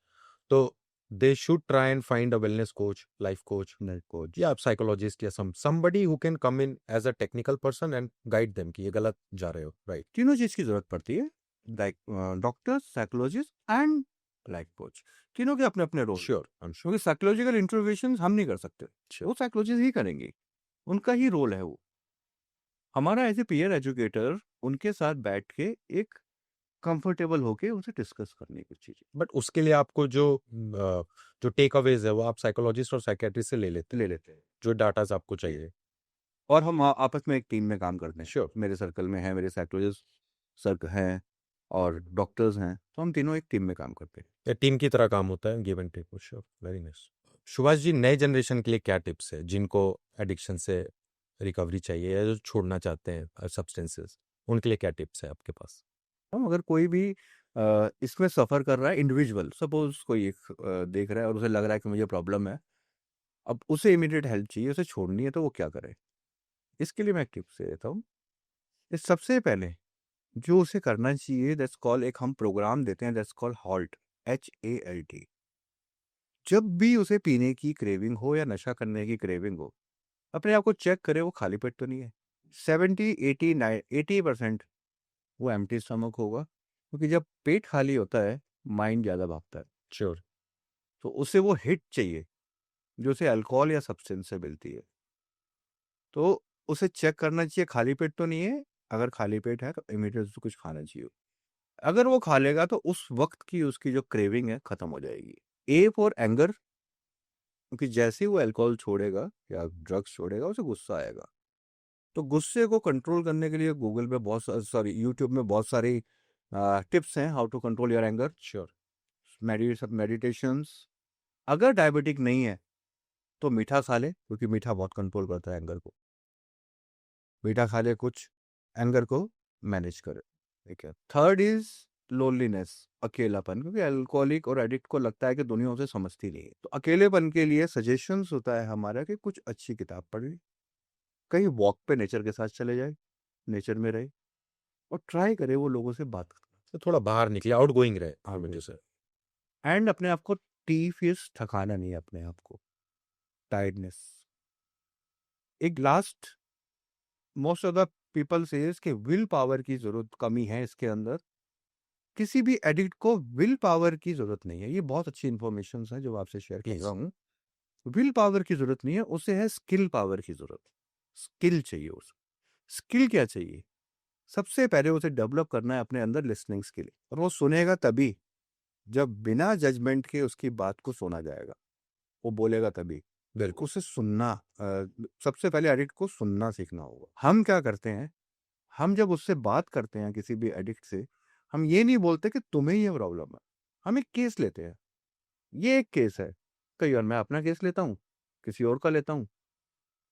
तो they should try and find a wellness coach, life coach coach, या साइकोलॉजिस्ट या somebody who can come in as a technical person and guide them कि ये गलत जा रहे हो, राइट? तीनों चीज़ की ज़रूरत पड़ती है, like doctor, psychologist and life coach, तीनों के अपने अपने role. Sure, I am sure. क्योंकि साइकोलॉजिकल इंटरवेंशन हम नहीं कर सकते, वो साइकोलॉजिस्ट ही करेंगे, उनका ही रोल है वो। हमारा एज ए पीयर एजुकेटर उनके साथ बैठ के एक कंफर्टेबल होके उनसे डिस्कस करने की चीज़ें बट उसके लिए आपको जो टेक अवेज है वो आप साइकोलॉजिस्ट और साइकेट्रिस्ट से ले लेते हैं, ले लेते हैं, जो डाटाज आपको चाहिए। और हम आपस में एक टीम में काम करते हैं। श्योर। मेरे सर्कल में है, मेरे साइकोलॉजिस्ट सर हैं और डॉक्टर्स हैं, तो हम तीनों एक टीम में काम करते हैं। ये टीम की तरह काम होता है, give and take. Sure, very nice. Subhash ji, नए जनरेशन के लिए क्या टिप्स है जिनको एडिक्शन से रिकवरी चाहिए या जो छोड़ना चाहते हैं सब्सटेंसेस, उनके लिए क्या टिप्स है आपके पास? हम अगर कोई भी इसमें सफ़र कर रहा है, इंडिविजुअल सपोज कोई एक देख रहा है और उसे लग रहा है कि मुझे प्रॉब्लम है, अब उसे इमीडिएट हेल्प चाहिए, उसे छोड़नी है, तो वो क्या करे? इसके लिए मैं एक टिप्स दे देता हूँ। ये सबसे पहले जो उसे करना चाहिए, दैट्स कॉल, एक हम प्रोग्राम देते हैं, दैट्स कॉल हॉल्ट, HALT। जब भी उसे पीने की क्रेविंग हो या नशा करने की क्रेविंग हो, अपने आप को चेक करे वो खाली पेट तो नहीं है। 70-80% वो एम्प्टी स्टमक होगा, क्योंकि जब पेट खाली होता है माइंड ज़्यादा भागता है। श्योर। तो उसे वो हिट चाहिए जो उसे अल्कोहल या सब्सटेंस से मिलती है। तो उसे चेक करना चाहिए खाली पेट तो नहीं है। अगर खाली पेट है तो इमीडिएट उसको कुछ खाना चाहिए। अगर वो खा लेगा तो उस वक्त की उसकी जो क्रेविंग है खत्म हो जाएगी। ए फॉर एंगर, क्योंकि जैसे ही वो अल्कोहल छोड़ेगा या ड्रग्स छोड़ेगा उसे गुस्सा आएगा। तो गुस्से को कंट्रोल करने के लिए गूगल पे बहुत यूट्यूब में बहुत सारी टिप्स हैं, how to control your anger. Sure. Meditations. अगर डायबिटिक नहीं है तो मीठा खा ले, क्योंकि मीठा बहुत कंट्रोल करता है एंगर को। मीठा खा ले कुछ, एंगर को मैनेज करे। ठीक है। थर्ड इज लोनलीनेस, अकेलापन, क्योंकि अल्कोहलिक और एडिक्ट को लगता है कि दुनिया उसे समझती नहीं है। तो अकेलेपन के लिए सजेशंस होता है हमारा कि कुछ अच्छी किताब पढ़ ले, कहीं वॉक पे नेचर के साथ चले जाए, नेचर में रहे और ट्राई करे वो लोगों से बात तो थोड़ा बाहर निकले, आउट गोइंग रहे हमेशा से। एंड अपने आप को टी-फियर्स थकाना नहीं है, अपने आप को टायर्डनेस। एक last, most of the people says कि विल पावर की जरूरत कमी है इसके अंदर। किसी भी एडिक्ट को विल पावर की जरूरत नहीं है। ये बहुत अच्छी इंफॉर्मेशन है जो आपसे शेयर कर Please. रहा हूँ। विल पावर की जरूरत नहीं है, उसे है स्किल पावर की जरूरत। स्किल चाहिए उसे। स्किल क्या चाहिए? सबसे पहले उसे डेवलप करना है अपने अंदर लिसनिंग स्किल, और वो सुनेगा तभी जब बिना जजमेंट के उसकी बात को सुना जाएगा। वो बोलेगा तभी। बिल्कुल। उसे सुनना, सबसे पहले एडिक्ट को सुनना सीखना होगा। हम क्या करते हैं, हम जब उससे बात करते हैं किसी भी एडिक्ट से, हम ये नहीं बोलते कि तुम्हें ये प्रॉब्लम है। हम एक केस लेते हैं, ये एक केस है। कई बार मैं अपना केस लेता हूँ, किसी और का लेता हूँ,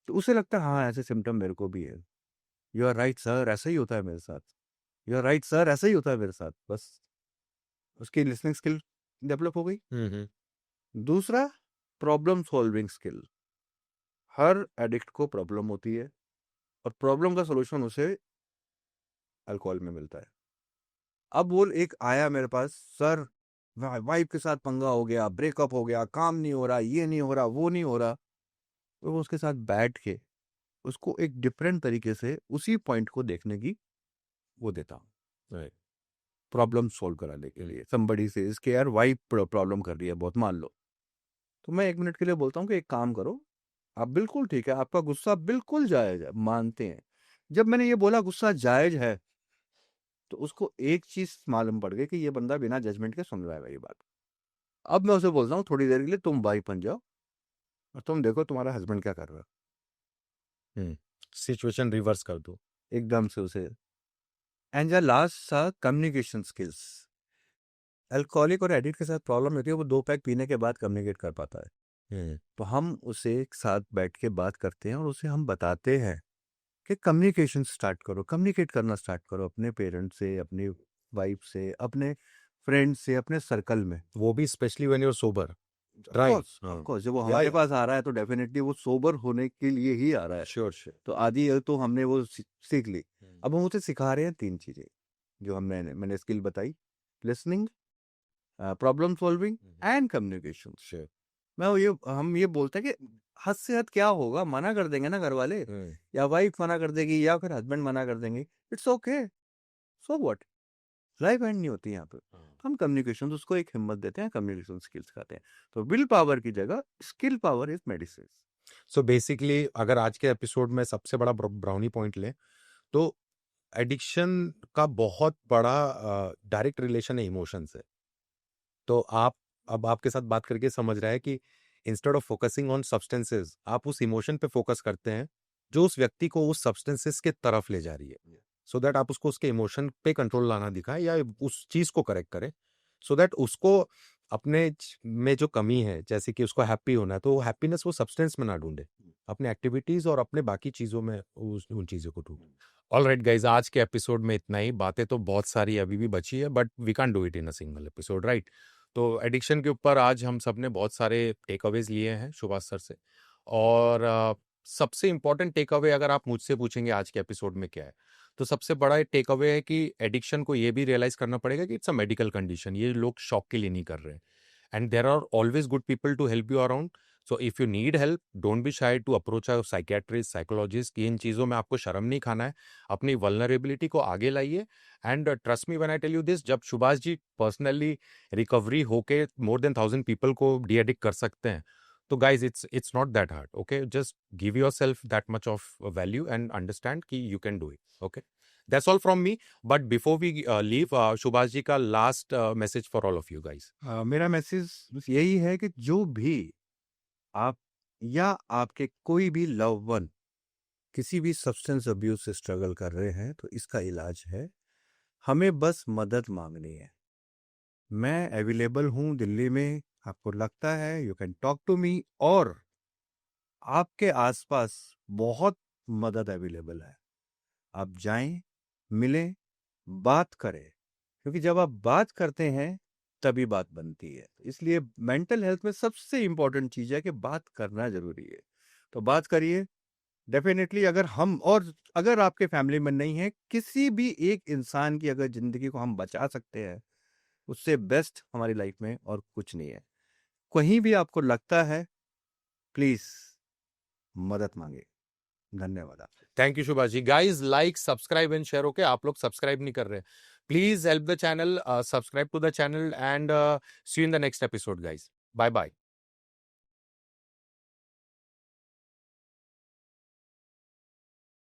तो उसे लगता है हाँ ऐसे सिम्टम मेरे को भी है। यू आर राइट सर, ऐसा ही होता है मेरे साथ। यू आर राइट सर, ऐसा ही होता है मेरे साथ। बस उसकी लिसनिंग स्किल डेवलप हो गई। दूसरा, प्रॉब्लम सॉल्विंग स्किल। हर एडिक्ट को प्रॉब्लम होती है और प्रॉब्लम का सलूशन उसे अल्कोहल में मिलता है। अब वो एक आया मेरे पास, सर वाइफ के साथ पंगा हो गया, ब्रेकअप हो गया, काम नहीं हो रहा, ये नहीं हो रहा, वो नहीं हो रहा। तो वो उसके साथ बैठ के उसको एक डिफरेंट तरीके से उसी पॉइंट को देखने की वो देता हूँ, प्रॉब्लम सॉल्व कराने के लिए। समबडी से इसके यार वाइफ प्रॉब्लम कर रही है बहुत, मान लो, तो मैं 1 मिनट के लिए बोलता हूँ कि एक काम करो, आप बिल्कुल ठीक है, आपका गुस्सा बिल्कुल जायज है, मानते हैं। जब मैंने ये बोला गुस्सा जायज है, तो उसको एक चीज मालूम पड़ गई कि ये बंदा बिना जजमेंट के सुन रहा है मेरी बात। अब मैं उसे बोलता हूँ थोड़ी देर के लिए तुम बाई बन जाओ और तुम देखो तुम्हारा हस्बैंड क्या कर रहा है। सिचुएशन रिवर्स कर दो। एकदम से उसे। एंड द लास्ट था कम्युनिकेशन स्किल्स। अल्कोहलिक और एडिक्ट के साथ प्रॉब्लम होती है, वो 2 पैक पीने के बाद कम्युनिकेट कर पाता है। तो हम उसे एक साथ बैठ के बात करते हैं और उसे हम बताते हैं कि कम्युनिकेशन स्टार्ट करो, कम्युनिकेट करना स्टार्ट करो अपने पेरेंट्स से, अपनी वाइफ से, अपने फ्रेंड्स से, अपने सर्कल में। वो भी specially when you are sober. Of Right. Course, of course, जब वो या हमारे या पास आ रहा है तो डेफिनेटली वो सोबर होने के लिए ही आ रहा है। Sure sure. तो आदि तो हमने वो सीख ली। अब हम उसे सिखा रहे हैं 3 चीजें जो मैंने स्किल बताई: listening, problem solving and communication. Sure. हम ये बोलते हैं कि हद से हद क्या होगा, मना कर देंगे ना घर वाले, या वाइफ मना कर देगी, या फिर हस्बैंड मना कर देंगे, it's okay, so what, life and नहीं होती यहाँ पे। हम कम्युनिकेशन, उसको एक हिम्मत देते हैं, कम्युनिकेशन स्किल्स खाते हैं। तो विल पावर की जगह skill power is medicine. So basically अगर आज के एपिसोड में सबसे बड़ा ब्राउनी पॉइंट लें तो एडिक्शन का बहुत बड़ा डायरेक्ट रिलेशन है इमोशन से। तो आप अब आपके साथ बात करके समझ रहा है कि instead of focusing on substances आप उस इमोशन पे फोकस करते हैं जो उस व्यक्ति को उस सब्सटेंसेस के तरफ ले जा रही है, सो दैट आप उसको उसके इमोशन पे कंट्रोल लाना दिखाएं या उस चीज को करेक्ट करें, सो दैट उसको अपने में जो कमी है, जैसे कि उसको हैप्पी होना है, तो हैप्पीनेस वो सब्सटेंस में ना ढूंढे, अपने एक्टिविटीज और अपने बाकी चीजों में उन चीजों को ढूंढे। ऑलराइट गाइज, आज के एपिसोड में इतना ही। बातें तो बहुत सारी अभी भी बची है, but we can do it in a single episode, right? तो एडिक्शन के ऊपर आज हम सब ने बहुत सारे टेक अवेज लिए हैं सुभाष सर से। और सबसे इंपॉर्टेंट टेक अवे अगर आप मुझसे पूछेंगे आज के एपिसोड में क्या है, तो सबसे बड़ा टेक अवे है कि एडिक्शन को ये भी रियलाइज करना पड़ेगा कि इट्स अ मेडिकल कंडीशन। ये लोग शौक के लिए नहीं कर रहे हैं, and there are always good people to help you around. So if you need help, don't be shy to approach a psychiatrist, psychologist. इन चीज़ों में आपको शर्म नहीं खाना है, अपनी वल्नरेबिलिटी को आगे लाइए। And trust me when I tell you this, जब सुभाष जी पर्सनली रिकवरी होके मोर देन 1000 पीपल को डी एडिक्ट कर सकते हैं, तो guys it's not that hard. Okay, just give yourself that much of value and understand कि you can do it. Okay, that's all from me. But before we leave, Subhash ji का last message for all of you guys. मेरा message बस यही है कि जो भी आप या आपके कोई भी लव वन किसी भी सब्सटेंस अब्यूज से स्ट्रगल कर रहे हैं, तो इसका इलाज है, हमें बस मदद मांगनी है। मैं अवेलेबल हूँ दिल्ली में, आपको लगता है you can talk to me, और आपके आसपास बहुत मदद अवेलेबल है। आप जाएं, मिलें, बात करें, क्योंकि जब आप बात करते हैं तभी बात बनती है। इसलिए मेंटल हेल्थ में सबसे इंपॉर्टेंट चीज है कि बात करना जरूरी है। तो बात करिए डेफिनेटली। अगर आपके फैमिली में नहीं है, किसी भी एक इंसान की अगर जिंदगी को हम बचा सकते हैं, उससे बेस्ट हमारी लाइफ में और कुछ नहीं है। कहीं भी आपको लगता है, प्लीज मदद मांगे। धन्यवाद आपसे। Thank you Subhash ji. Guys, like, subscribe and share. Okay, आप लोग सब्सक्राइब नहीं कर रहे, please help the channel, subscribe to the channel, and see you in the next episode guys. Bye bye.